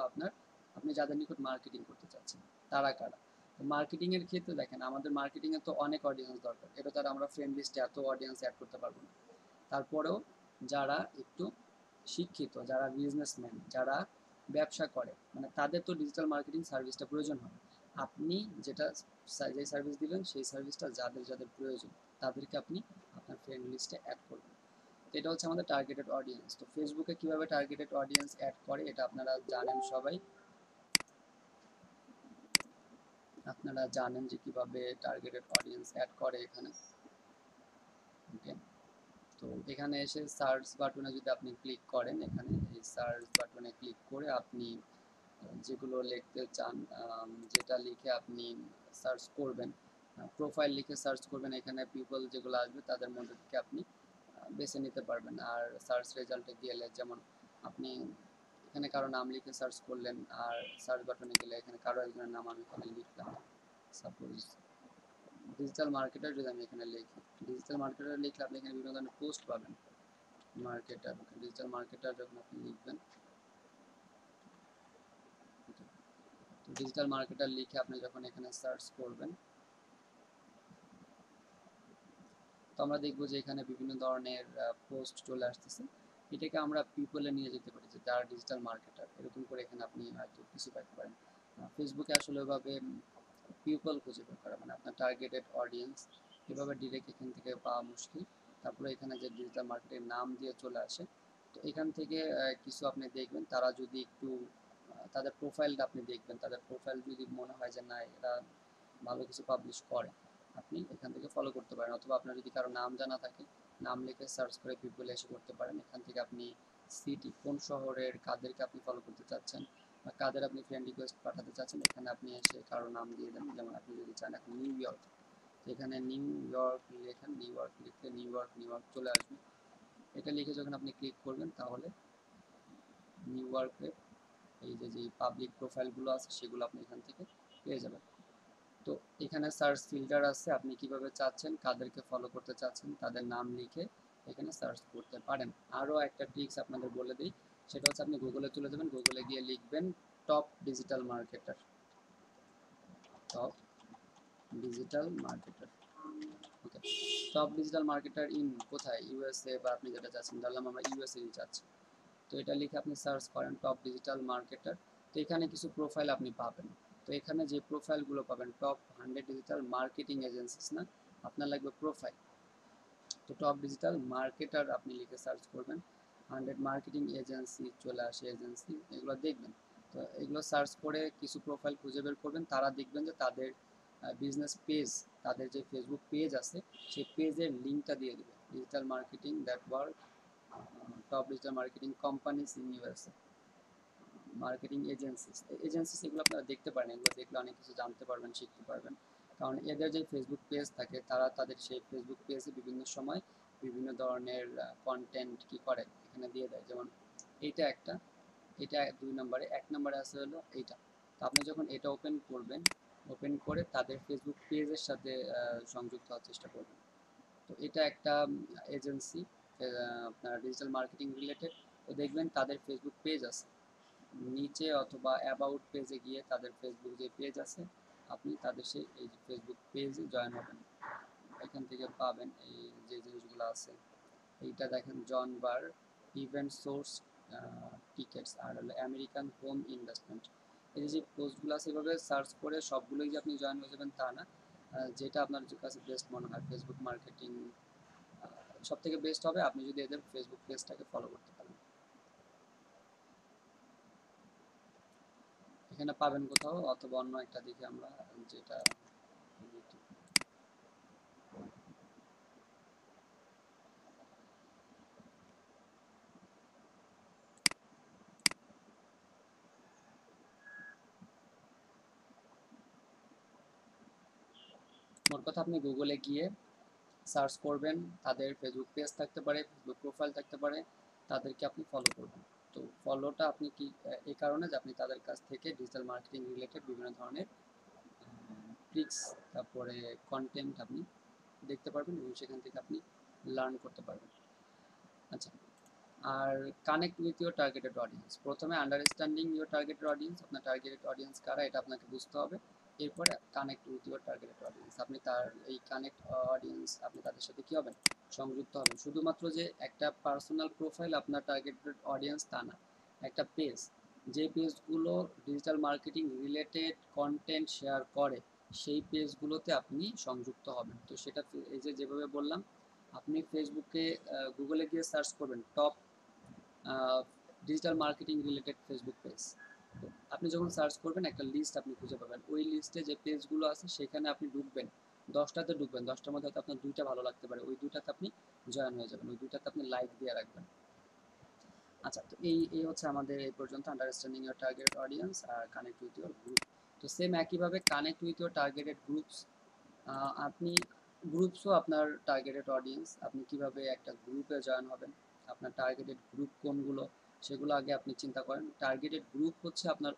আপনি যাদের নিকট মার্কেটিং করতে চাচ্ছেন তারা কারা। তো মার্কেটিং এর ক্ষেত্রে দেখেন, আমাদের মার্কেটিং এ তো অনেক অডিয়েন্স দরকার, এটা তো আর আমরা ফ্রেন্ড লিস্টে এত অডিয়েন্স অ্যাড করতে পারবো না। তারপরেও যারা একটু শিক্ষিত, যারা বিজনেসম্যান, যারা ব্যবসা করে, মানে তাদের তো ডিজিটাল মার্কেটিং সার্ভিসটা প্রয়োজন হয়। আপনি যে সার্ভিস দিবেন সেই সার্ভিসটা যাদের যাদের প্রয়োজন তাদেরকে আপনি আপনার ফ্রেন্ড লিস্টে অ্যাড করবেন। তো এটা হচ্ছে আমাদের টার্গেটেড অডিয়েন্স। তো ফেসবুকে কিভাবে টার্গেটেড অডিয়েন্স অ্যাড করে এটা আপনারা জানেন সবাই, আপনারা জানেন যে কিভাবে টার্গেটেড অডিয়েন্স অ্যাড করে এখানে। ওকে, তো এখানে এসে সার্চ বাটনে যদি আপনি ক্লিক করেন, এখানে এই সার্চ বাটনে ক্লিক করে আপনি যেগুলো লিখতে চান, যেটা লিখে আপনি সার্চ করবেন, প্রোফাইল লিখে সার্চ করবেন, এখানে পিপল যেগুলো আসবে তাদের মধ্যে থেকে আপনি বেছে নিতে পারবেন। আর সার্চ রেজাল্টে গেলে যেমন আপনি এখানে কারো নাম লিখে সার্চ করলেন, আর সার্চ বাটনে গেলে এখানে কারো একজনের নাম আমি এখানে লিখলাম, সাপোজ ডিজিটাল মার্কেটার। যদি আমি এখানে লিখি ডিজিটাল মার্কেটার লিখলে আপনি এখানে বিভিন্ন ধরনের পোস্ট পাবেন। মার্কেটার, ডিজিটাল মার্কেটার যখন আপনি লিখবেন, ডিজিটাল মার্কেটার লিখে আপনি যখন এখানে সার্চ করবেন, তো আমরা দেখবো যে এখানে বিভিন্ন ধরনের পোস্ট চলে আসতেছে। এটাকে আমরা পিপলে নিয়ে যেতে পারি, যে যারা ডিজিটাল মার্কেটার, এরকম করে এখানে আপনি হয়তো কিছু পাইতে পারেন। ফেসবুকে আসলে ওইভাবে পিপল খুঁজে বের করা, মানে আপনার টার্গেটেড অডিয়েন্স, এভাবে ডিরেক্ট এখান থেকে পাওয়া মুশকিল। তারপরে এখানে যে ডিজিটাল মার্কেটের নাম দিয়ে চলে আসে, তো এখান থেকে কিছু আপনি দেখবেন, তারা যদি একটু তাদের প্রোফাইলটা আপনি দেখবেন, তাদের প্রোফাইল যদি মনে হয় যে না এরা ভালো কিছু পাবলিশ করে, আপনি এখান থেকে ফলো করতে পারেন। অথবা আপনার যদি কারো নাম জানা থাকে, নাম লিখে সার্চ করে পিপলে এসে করতে পারেন। এখান থেকে আপনি সিটি, কোন শহরের কাদেরকে আপনি ফলো করতে চাচ্ছেন বা কাদের আপনি ফ্রেন্ড রিকোয়েস্ট পাঠাতে চাচ্ছেন, এখানে আপনি এসে কারো নাম দিয়ে দেন। যেমন আপনি যদি চান এখন নিউ ইয়র্ক, এখানে নিউ ইয়র্ক লেখেন, নিউ ইয়র্ক লিখলে নিউ ইয়র্ক চলে আসবে। এটা লিখে যখন আপনি ক্লিক করবেন, তাহলে নিউ ইয়র্কের এই যে পাবলিক প্রোফাইলগুলো আছে সেগুলো আপনি এখান থেকে পেয়ে যাবেন। তো এখানে সার্চ ফিল্টার আছে, আপনি কিভাবে চাচ্ছেন, কাদেরকে ফলো করতে চাচ্ছেন, তাদের নাম লিখে এখানে সার্চ করতে পারেন। আরও একটা ট্রিক্স আপনাদের বলে দিই, সেটা হচ্ছে আপনি গুগলে চলে যাবেন, গুগলে গিয়ে লিখবেন top digital marketer, top digital marketer. Okay, top digital marketer in কোথায়, ইউএসএ, বা আপনি যেটা চাচ্ছেন, ধরলাম আমরা ইউএসএ চাচ্ছি, তো এটা লিখে আপনি সার্চ করেন টপ ডিজিটাল মার্কেটার। তো এখানে কিছু প্রোফাইল আপনি পাবেন। তো এখানে যে প্রোফাইলগুলো পাবেন, টপ 100 ডিজিটাল মার্কেটিং এজেন্সিস না, আপনার লাগবে প্রোফাইল। তো টপ ডিজিটাল মার্কেটার আপনি লিখে সার্চ করবেন, 100 মার্কেটিং এজেন্সি চলে আসে, এজেন্সি এগুলো দেখবেন। তো এগুলো সার্চ করে কিছু প্রোফাইল খুঁজে বের করবেন, তারা দেখবেন যে তাদের বিজনেস পেজ, তাদের যে ফেসবুক পেজ আছে সেই পেজের লিঙ্কটা দিয়ে দেবে, digital marketing that work, top digital marketing companies in USA, marketing agencies এগুলো আপনারা দেখতে পারেন। এগুলো দেখলে অনেক কিছু জানতে পারবেন, শিখতে পারবেন। কারণ এদের যে ফেসবুক পেজ থাকে, তারা তাদের সেই ফেসবুক পেজে বিভিন্ন সময় বিভিন্ন ধরনের কন্টেন্ট কি করে এখানে দিয়ে দেয়। যেমন এইটা একটা, এটা 2 নম্বরে, 1 নম্বরে আছে হলো এইটা। তো আপনি যখন এটা ওপেন করবেন, ওপেন করে তাদের ফেসবুক পেজের সাথে সংযুক্ত হওয়ার চেষ্টা করবেন। তো এটা একটা এজেন্সি, আপনার ডিজিটাল মার্কেটিং রিলেটেড। তো দেখবেন তাদের ফেসবুক পেজ আছে, নিচে অথবা অ্যাবাউট পেজে গিয়ে তাদের ফেসবুক যে পেজ আছে, আপনি তাদের সেই এই যে ফেসবুক পেজে জয়েন হবেন। এখান থেকে পাবেন এই যে জিনিসগুলো আছে। এইটা দেখেন জন বার ইভেন্ট সোর্স টিকেটস, আর হলো আমেরিকান হোম ইনভেস্টমেন্ট। এই যে পোস্টগুলো আছে, এভাবে সার্চ করে সবগুলোই যে আপনি জয়েন হয়ে যাবেন তা না। যেটা আপনার কাছে বেস্ট মনে হয়, ফেসবুক মার্কেটিং সব থেকে বেস্ট হবে আপনি যদি এদের ফেসবুক পেজটাকে ফলো করতে পারেন। এখানে পাবেন কোথাও, অথবা অন্য একটা দিকে আমরা যেটা মোট কথা, আপনি গুগলে গিয়ে সার্চ করবেন, তাদের ফেসবুক পেজ থাকতে পারে, ফেসবুক প্রোফাইল থাকতে পারে, তাদেরকে আপনি ফলো করবেন। তো ফলোটা আপনি কি এই কারণে যে আপনি তাদের কাছ থেকে ডিজিটাল মার্কেটিং রিলেটেড বিভিন্ন ধরনের ট্রিক্স, তারপরে কন্টেন্ট আপনি দেখতে পারবেন এবং সেখান থেকে আপনি লার্ন করতে পারবেন। আচ্ছা, আর connect with your targeted audience, প্রথমে আন্ডারস্ট্যান্ডিং ইউর টার্গেটেড অডিয়েন্স, আপনার টার্গেটেড অডিয়েন্স কারা এটা আপনাকে বুঝতে হবে। এরপরে connect with your targeted audience, আপনি তার এই কানেক্ট অডিয়েন্স, আপনি তাদের সাথে কী হবেন, সংযুক্ত হবেন। শুধুমাত্র যে একটা পার্সোনাল প্রোফাইল আপনার টার্গেটেড অডিয়েন্স তা না, একটা পেজ, যে পেজগুলো digital marketing related content share করে সেই পেজগুলোতে আপনি সংযুক্ত হবেন। তো সেটা এই যে যেভাবে বললাম, আপনি ফেসবুকে গুগলে গিয়ে সার্চ করবেন top digital marketing related Facebook page. তো আপনি যখন সার্চ করবেন একটা লিস্ট আপনি খুঁজে পাবেন, ওই লিস্টে যে পেজগুলো আছে সেখানে আপনি ঢুকবেন, 10টাতে ঢুকবেন, 10টার মধ্যে হয়তো আপনার 2টা ভালো লাগতে পারে, ওই 2টাতে আপনি জয়েন হয়ে যাবেন, ওই 2টাতে আপনি লাইক দিয়ে রাখবেন। আচ্ছা, তো এই হচ্ছে আমাদের এই পর্যন্ত আন্ডারস্ট্যান্ডিং ইউর টার্গেট অডিয়েন্স আর কানেক্ট উইথ ইউর গ্রুপ। তো সেম একইভাবে connect with your targeted groups, আপনি গ্রুপসও আপনার টার্গেটেড অডিয়েন্স, আপনি কিভাবে একটা গ্রুপে জয়েন হবেন, আপনার টার্গেটেড গ্রুপ কোনগুলো সেগুলো আগে আপনি চিন্তা করেন। টার্গেটেড গ্রুপ হচ্ছে আপনার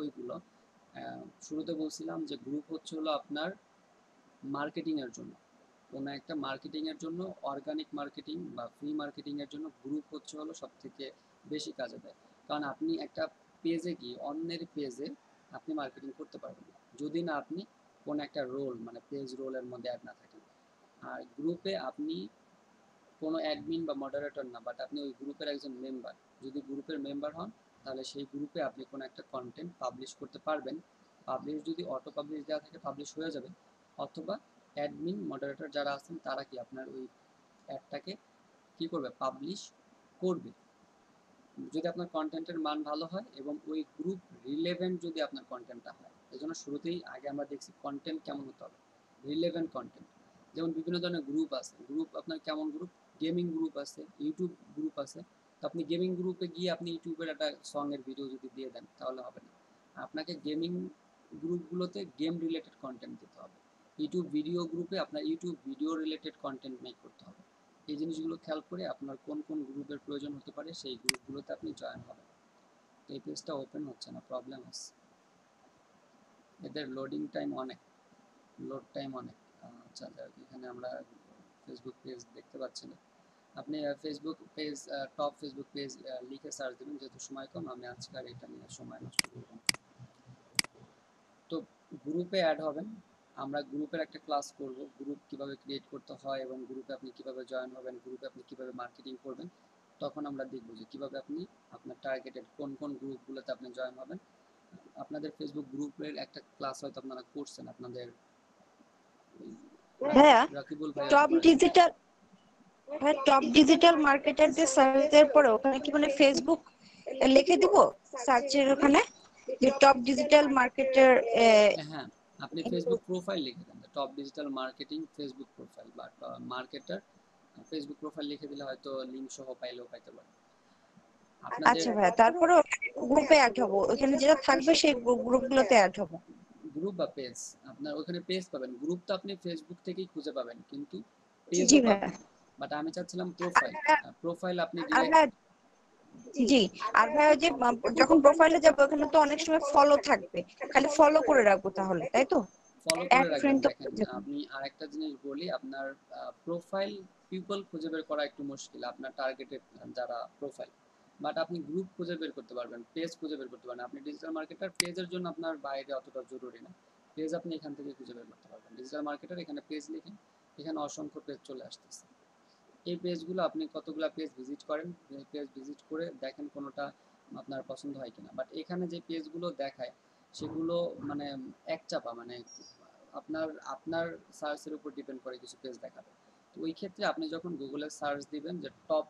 ওইগুলো শুরুতে বলছিলাম যে গ্রুপ হচ্ছে হলো আপনার মার্কেটিংয়ের জন্য, কোনো একটা মার্কেটিংয়ের জন্য, অর্গানিক মার্কেটিং বা ফ্রি মার্কেটিংয়ের জন্য গ্রুপ হচ্ছে হলো সব থেকে বেশি কাজে দেয়। কারণ আপনি একটা পেজে গিয়ে অন্যের পেজে আপনি মার্কেটিং করতে পারবেন না যদি না আপনি কোনো একটা রোল মানে পেজ রোলের মধ্যে অ্যাড না থাকেন। আর গ্রুপে আপনি কোনো অ্যাডমিন বা মডারেটর না, বাট আপনি ওই গ্রুপের একজন মেম্বার। যদি গ্রুপের মেম্বার হন তাহলে সেই গ্রুপে আপনি কোনো একটা কন্টেন্ট পাবলিশ করতে পারবেন। পাবলিশ যদি অটো পাবলিশ দেওয়া থাকে পাবলিশ হয়ে যাবে, অথবা অ্যাডমিন মডারেটর যারা আছেন তারা কি আপনার ওই অ্যাডটাকে কী করবে, পাবলিশ করবে। যদি আপনার কন্টেন্টের মান ভালো হয় এবং ওই গ্রুপ রিলেভেন্ট যদি আপনার কন্টেন্টটা হয়, এই জন্য শুরুতেই আগে আমরা দেখছি কন্টেন্ট কেমন হতে হবে, রিলেভেন্ট কন্টেন্ট। যেমন বিভিন্ন ধরনের গ্রুপ আছে, গ্রুপ আপনার কেমন গ্রুপ, গেমিং গ্রুপ আছে, ইউটিউব গ্রুপ আছে। তো আপনি গেমিং গ্রুপে গিয়ে আপনি ইউটিউবের একটা সঙের ভিডিও যদি দিয়ে দেন তাহলে হবে না, আপনাকে গেমিং গ্রুপগুলোতে গেম রিলেটেড কন্টেন্ট দিতে হবে। ইউটিউব ভিডিও গ্রুপে আপনার YouTube video related content make করতে হবে। এই জিনিসগুলো খেয়াল করে আপনার কোন কোন গ্রুপের প্রয়োজন হতে পারে সেই গ্রুপগুলোতে আপনি জয়েন হবেন। তো এই পেজটা ওপেন হচ্ছে না, প্রবলেম আছে, এদের লোডিং টাইম অনেক, লোড টাইম অনেক। আচ্ছা যাক, এখানে আমরা ফেসবুক পেজ দেখতে পাচ্ছি না। আপনি Facebook page, top Facebook page লিখে সার্চ দেবেন, যেহেতু সময় কম আমি আজকে আর এটা নিয়ে সময় নষ্ট করব না। তো গ্রুপে অ্যাড হবেন, আমরা গ্রুপের একটা ক্লাস করব, গ্রুপ কিভাবে ক্রিয়েট করতে হয় এবং গ্রুপে আপনি কিভাবে জয়েন হবেন, গ্রুপে আপনি কিভাবে মার্কেটিং করবেন। তখন আমরা দেখব যে কিভাবে আপনি আপনার টার্গেটেড কোন কোন গ্রুপগুলোতে আপনি জয়েন হবেন। আপনাদের ফেসবুক গ্রুপের একটা ক্লাস হয়তো আপনারা করছেন, আপনাদের হ্যাঁ রাকিবুল ভাই টপ ডিজিটাল, হ্যাঁ টপ ডিজিটাল মার্কেটারদের সার্চ দেওয়ার পরে ওখানে কি মানে ফেসবুক লিখে দিব সার্চের ওখানে যে টপ ডিজিটাল মার্কেটার? হ্যাঁ, আপনি ফেসবুক প্রোফাইল লিখে দেন, top digital marketing Facebook profile বা মার্কেটার ফেসবুক প্রোফাইল লিখে দিলে হয়তো লিঙ্ক সহ পাইলেও পাইতে পারে আপনাদের। আচ্ছা ভাই, তারপরে গ্রুপে অ্যাড হবো, ওখানে যেটা থাকবে সেই গ্রুপগুলোতে অ্যাড হবো। গ্রুপ বা পেজ, আপনার ওখানে পেজ পাবেন, গ্রুপ তো আপনি ফেসবুক থেকেই খুঁজে পাবেন কিন্তু জি পেজও ভাই। পাবেন। বাট আমি চাচ্ছিলাম প্রোফাইল, প্রোফাইল আপনি আর ডিরেক্ট। ভাই জি, আর ভাই ওই যে যখন প্রোফাইলে যাবো ওখানে তো অনেক সময় ফলো থাকবে, খালি ফলো করে রাখবো তাহলে, তাই তো? ফলো করে অ্যাড রাখবেন। ফ্রেন্ড তো দেখেন আমি আরেকটা জিনিস বলি, আপনার প্রোফাইল পিপল খুঁজে বের করা একটু মুশকিল, আপনার টার্গেটেড যারা প্রোফাইল, বাট আপনি গ্রুপ খুঁজে বের করতে পারবেন, পেজ খুঁজে বের করতে পারবেন। আপনি ডিজিটাল মার্কেটার পেজের জন্য আপনার বাইরে অতটা জরুরি না, পেজ আপনি এখান থেকে খুঁজে বের করতে পারবেন। ডিজিটাল মার্কেটার এখানে পেজ লিখেন, এখানে অসংখ্য পেজ চলে আসতেছে। এই পেজগুলো আপনি কতগুলো পেজ ভিজিট করেন, পেজ ভিজিট করে দেখেন কোনোটা আপনার পছন্দ হয় কিনা। বাট এখানে যে পেজগুলো দেখায় সেগুলো মানে একচাপা, মানে আপনার আপনার সার্চের উপর ডিপেন্ড করে কিছু পেজ দেখাবে। তো ওই ক্ষেত্রে আপনি যখন গুগলে সার্চ দিবেন যে top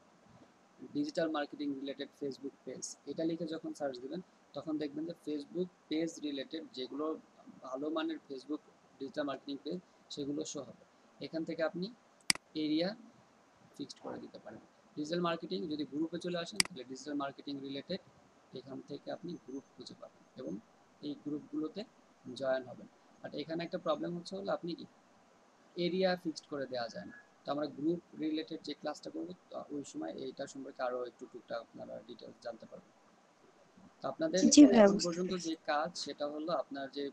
digital marketing related Facebook page, এটা লিখে যখন সার্চ দিবেন তখন দেখবেন যে ফেসবুক পেজ রিলেটেড যেগুলো ভালো মানের ফেসবুক ডিজিটাল মার্কেটিং পেজ সেগুলো শো হবে। এখান থেকে আপনি এরিয়া ফিক্সড করে দিতে পারেন। ডিজিটাল মার্কেটিং যদি গ্রুপে চলে আসেন তাহলে ডিজিটাল মার্কেটিং রিলেটেড এখান থেকে আপনি গ্রুপ খুঁজে পাবেন এবং এই গ্রুপগুলোতে জয়েন হবেন। বাট এখানে একটা প্রবলেম হচ্ছে হলো আপনি কি এরিয়া ফিক্সড করে দেওয়া যায় না। তো আমরা গ্রুপ রিলেটেড যে ক্লাসটা করবো ওই সময় এইটা সম্পর্কে আরও একটু টুকটাক আপনারা ডিটেলস জানতে পারবেন। তো আপনাদের জি ভাই এখন পর্যন্ত যে কাজ সেটা হলো আপনার যে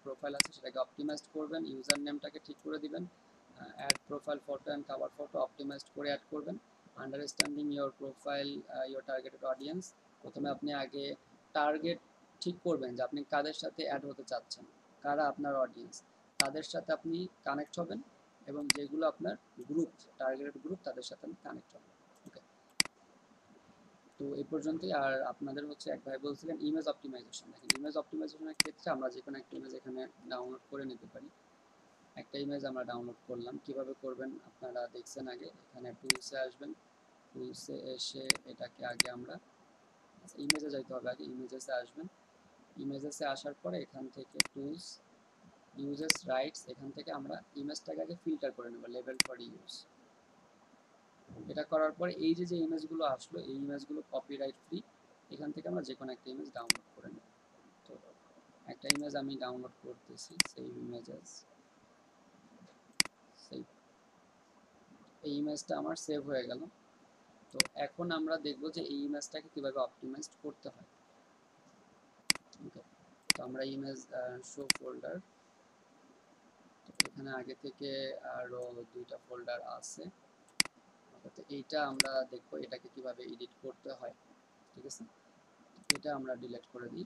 প্রোফাইল আছে সেটাকে অপটিমাইজড করবেন, ইউজার নেমটাকে ঠিক করে দিবেন, add profile photo and cover photo optimised করে অ্যাড করবেন। Understanding your profile, your targeted audience, প্রথমে আপনি আগে টার্গেট ঠিক করবেন যে আপনি কাদের সাথে অ্যাড হতে চাচ্ছেন, কারা আপনার অডিয়েন্স, তাদের সাথে আপনি কানেক্ট হবেন এবং যেগুলো আপনার গ্রুপ টার্গেটেড গ্রুপ তাদের সাথে আপনি কানেক্ট হবেন। ওকে, তো এই পর্যন্তই। আর আপনাদের হচ্ছে এক ভাই বলছিলেন ইমেজ অপটিমাইজেশন। দেখেন ইমেজ অপটিমাইজেশনের ক্ষেত্রে আমরা যে কোনো একটা ইমেজ এখানে ডাউনলোড করে নিতে পারি। একটা ইমেজ আমরা ডাউনলোড করলাম, কিভাবে করবেন আপনারা দেখছেন আগে। এখানে টুলসে আসবেন, টুলসে এসে এটাকে আগে আমরা ইমেজে যাইতে হবে, আগে ইমেজেসে আসবেন। ইমেজেসে আসার পরে এখান থেকে টুলস, ইউজেস রাইটস, এখান থেকে আমরা ইমেজটাকে আগে ফিল্টার করে নেব, লেবেল ফর ইউজ। এটা করার পরে এই যে যে ইমেজগুলো আসলো এই ইমেজগুলো কপিরাইট ফ্রি, এখান থেকে আমরা যে কোনো একটা ইমেজ ডাউনলোড করে নেব। তো একটা ইমেজ আমি ডাউনলোড করতেছি, সেভ ইমেজেস, সেভ। এই ইমেজটা আমার সেভ হয়ে গেল। তো এখন আমরা দেখব যে এই ইমেজটাকে কিভাবে অপটিমাইজড করতে হয়। ওকে, তো আমরা ইমেজ শো ফোল্ডার, এখানে আগে থেকে আরো 2টা ফোল্ডার আছে। তো এইটা আমরা দেখব এটাকে কিভাবে এডিট করতে হয়। ঠিক আছে, এটা আমরা ডিলিট করে দিই।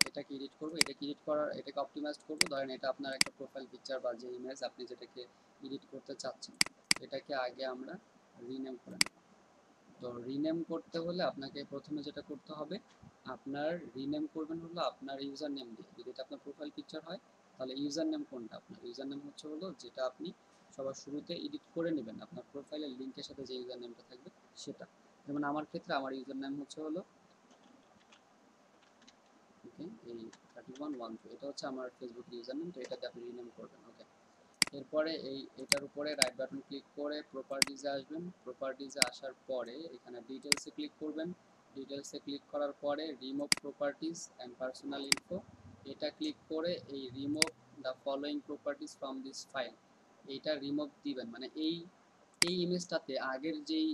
এটাকে এডিট করব, এটাকে এডিট করার, এটাকে অপটিমাইজড করব। ধরেন এটা আপনার একটা প্রোফাইল পিকচার বা যে ইমেজ আপনি যেটাকে এডিট করতে চাচ্ছেন, এটাকে আগে আমরা রিনেম করে নেব। তো রিনেম করতে হলে আপনাকে প্রথমে যেটা করতে হবে, আপনার রিনেম করবেন হলো আপনার ইউজার নেম দিয়ে। যদি এটা আপনার প্রোফাইল পিকচার হয় তাহলে ইউজার নেম কোনটা, আপনার ইউজার নেম হচ্ছে হলো যেটা আপনি সবার শুরুতে এডিট করে নেবেন, আপনার প্রোফাইলের লিঙ্কের সাথে যে ইউজার নেমটা থাকবে সেটা। যেমন আমার ক্ষেত্রে আমার ইউজার নেম হচ্ছে হলো ওকে এই 3112, এটা হচ্ছে আমার ফেসবুক ইউজার নেম। তো এটাতে আপনি রিনেম করবেন। ওকে, এরপরে এটার উপরে রাইট বাটন ক্লিক করে প্রপার্টিজে আসবেন। প্রপার্টিজে আসার পরে এখানে ডিটেলসে ক্লিক করবেন। ডিটেলসে ক্লিক করার পরে remove properties and personal info, এটা ক্লিক করে এই remove the following properties from this file, এইটা রিমুভ দিবেন। মানে এই ইমেজটাতে আগের যেই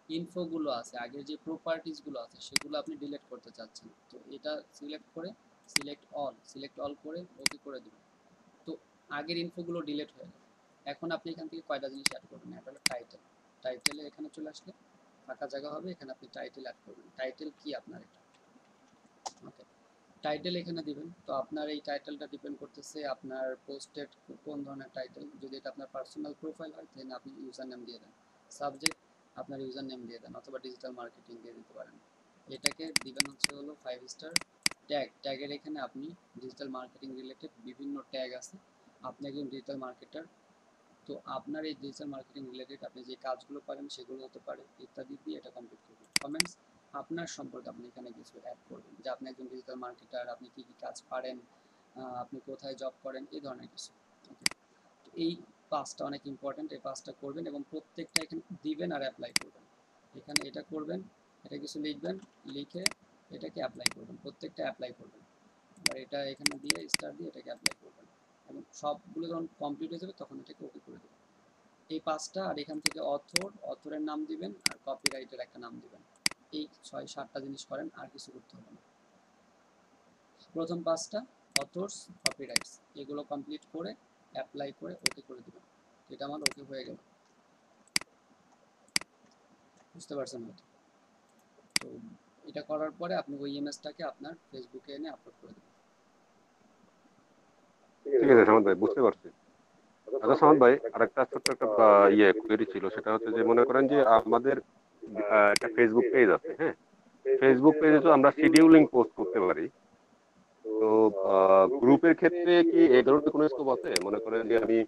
ইনফোগুলো আছে, আগের যে প্রপার্টিজগুলো আছে সেগুলো আপনি ডিলিট করতে চাচ্ছেন। তো এটা সিলেক্ট অল করে ওকে করে দেবেন। তো আগের ইনফোগুলো ডিলিট হয়ে গেল। এখন আপনি এখান থেকে কয়টা জিনিস অ্যাড করবেন, এটা হলো টাইটেল। টাইটেলে এখানে চলে আসলে ফাঁকা জায়গা হবে, এখানে আপনি টাইটেল অ্যাড করবেন। টাইটেল কি আপনার এটা, ওকে, টাইটেল এখানে দিবেন। তো আপনার এই টাইটেলটা ডিপেন্ড করতেছে আপনার পোস্টের কোন ধরনের টাইটেল। যদি এটা আপনার পার্সোনাল প্রোফাইল হয় তাহলে আপনি ইউজার নেম দিয়ে দেন, সাবজেক্ট আপনার ইউজার নেম দিয়ে দেন, অথবা ডিজিটাল মার্কেটিং দিয়ে দিতে পারেন। এটাকে দিবেন হচ্ছে হলো 5 স্টার। ট্যাগের এখানে আপনি ডিজিটাল মার্কেটিং রিলেটেড বিভিন্ন ট্যাগ আছে, আপনি একজন ডিজিটাল মার্কেটার, তো আপনার এই ডিজিটাল মার্কেটিং রিলেটেড আপনি যে কাজগুলো পারেন সেগুলো হতে পারে ইত্যাদি দিয়ে এটা কমপ্লিট করবেন। কমেন্টস আপনার সম্পর্কে আপনি এখানে কিছু অ্যাড করবেন, যে আপনি একজন ডিজিটাল মার্কেটার, আপনি কী কী কাজ পারেন, আপনি কোথায় জব করেন, এই ধরনের কিছু। ওকে, তো এই 5টা অনেক ইম্পর্ট্যান্ট, এই 5টা করবেন এবং প্রত্যেকটা এখানে দিবেন আর অ্যাপ্লাই করবেন। এখানে এটা করবেন, এটা কিছু লিখবেন, লিখে এটাকে অ্যাপ্লাই করবেন, প্রত্যেকটা অ্যাপ্লাই করবেন। এবার এটা এখানে দিয়ে স্টার দিয়ে এটাকে অ্যাপ্লাই করবেন এবং সবগুলো যখন কমপ্লিট হয়ে যাবে তখন এটাকে ওকে করে দেবেন। এই 5টা, আর এখান থেকে অথরের নাম দিবেন আর কপিরাইটের একটা নাম দিবেন। এই 6-7টা জিনিস করেন, আর কিছু করতে হবে না। প্রথম 5টা অথর্স, কপিরাইটস, এগুলো কমপ্লিট করে অ্যাপ্লাই করে ওকে করে দেবেন। এটা আমার ওকে হয়ে গেল, বুঝতে পারছেন হয়তো। তো এটা করার পরে আপনি ওই ইমেজটাকে আপনার ফেসবুকে এনে আপলোড করে দেবেন। ঠিক আছে সামন্ত ভাই, বুঝতে পারছি। আচ্ছা সামন্ত ভাই, আরেকটা ছোট্ট একটা কোয়েরি ছিল, সেটা হচ্ছে যে মনে করেন যে আমাদের একটা ফেসবুক পেজ আছে, হ্যাঁ, ফেসবুক পেজে তো আমরা শিডিউলিং পোস্ট করতে পারি। তো গ্রুপের ক্ষেত্রে কি এই ধরনের কোনো স্কোপ আছে? মনে করেন যে আমি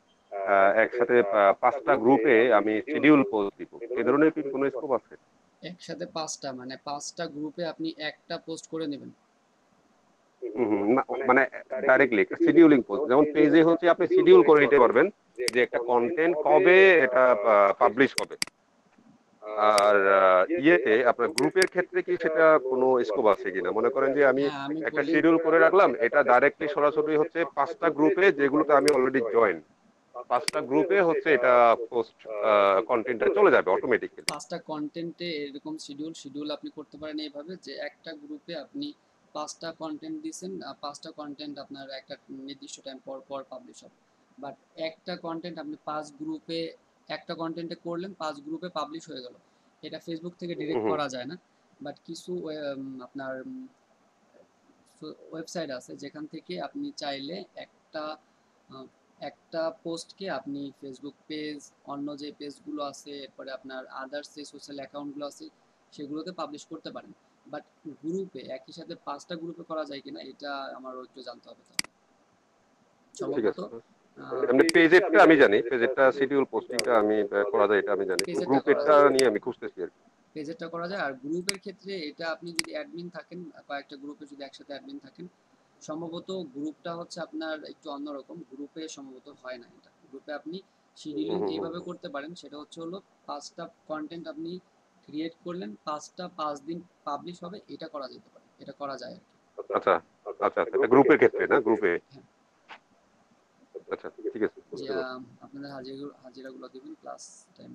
একসাথে 5টা গ্রুপে আমি শিডিউল পোস্ট দিব, এই ধরনের কি কোনো স্কোপ আছে? একসাথে 5টা মানে 5টা গ্রুপে আপনি একটা পোস্ট করে নেবেন। মানে ডাইরেক্টলি একটা শিডিউলিং পোস্ট, যেমন পেজে হচ্ছে আপনি শিডিউল করে নিতে পারবেন যে একটা কন্টেন্ট কবে এটা পাবলিশ হবে। আর ইয়েতে আপনার গ্রুপের ক্ষেত্রে কি সেটা কোনো স্কোপ আছে কিনা? মনে করেন যে আমি হ্যাঁ, আমি একটা বলি। শিডিউল করে রাখলাম, এটা ডাইরেক্টলি সরাসরি হচ্ছে 5টা গ্রুপে যেগুলোতে আমি অলরেডি জয়েন, 5টা গ্রুপে হচ্ছে এটা পোস্ট কন্টেন্টটা চলে যাবে অটোমেটিক্যালি। 5টা কন্টেন্টে এরকম শিডিউল আপনি করতে পারেন এইভাবে, যে একটা গ্রুপে আপনি 5টা কন্টেন্ট দিয়েছেন, 5টা কন্টেন্ট আপনার একটা নির্দিষ্ট টাইম পর পর পাবলিশ হবে। বাট একটা কন্টেন্ট আপনি 5 গ্রুপে, একটা কন্টেন্টে করলেন 5 গ্রুপে পাবলিশ হয়ে গেল, এটা ফেসবুক থেকে ডিরেক্ট হুম। করা যায় না। বাট কিছু আপনার ওয়েবসাইট আছে যেখান থেকে আপনি চাইলে একটা একটা পোস্টকে আপনি ফেসবুক পেজ, অন্য যে পেজগুলো আছে, এরপরে আপনার আদার্স যে সোশ্যাল অ্যাকাউন্টগুলো আছে সেগুলোতে পাবলিশ করতে পারেন। বাট গ্রুপে একই সাথে 5টা গ্রুপে করা যায় কিনা এটা আমারও একটু জানতে হবে তাহলে। ঠিক সম্ভবত আছে, এমনি পেজেরটা আমি জানি, পেজেরটা শিডিউল পোস্টিংটা আমি করা যায় এটা আমি জানি, পেজেরটা করা গ্রুপেরটা যায়, নিয়ে আমি খুঁজতেছি আর কি। পেজেরটা করা যায়। আর গ্রুপের ক্ষেত্রে এটা আপনি যদি অ্যাডমিন থাকেন, কয়েকটা গ্রুপে যদি একসাথে অ্যাডমিন থাকেন, সম্ভবত গ্রুপটা হচ্ছে আপনার একটু অন্যরকম, গ্রুপে সম্ভবত হয় না এটা। গ্রুপে আপনি শিডিউলিং হুম। এইভাবে করতে পারেন, সেটা হচ্ছে হলো 5টা কন্টেন্ট আপনি ক্রিয়েট করলেন, 5টা 5 দিন পাবলিশ হবে, এটা করা যেতে পারে, এটা করা যায় আর কি। আচ্ছা আচ্ছা আচ্ছা, এটা গ্রুপের ক্ষেত্রে না, গ্রুপে। হ্যাঁ, আচ্ছা ঠিক আছে, যে বুঝতে পারছি। আপনাদের হাজিরাগুলো দিবেন প্লাস টাইম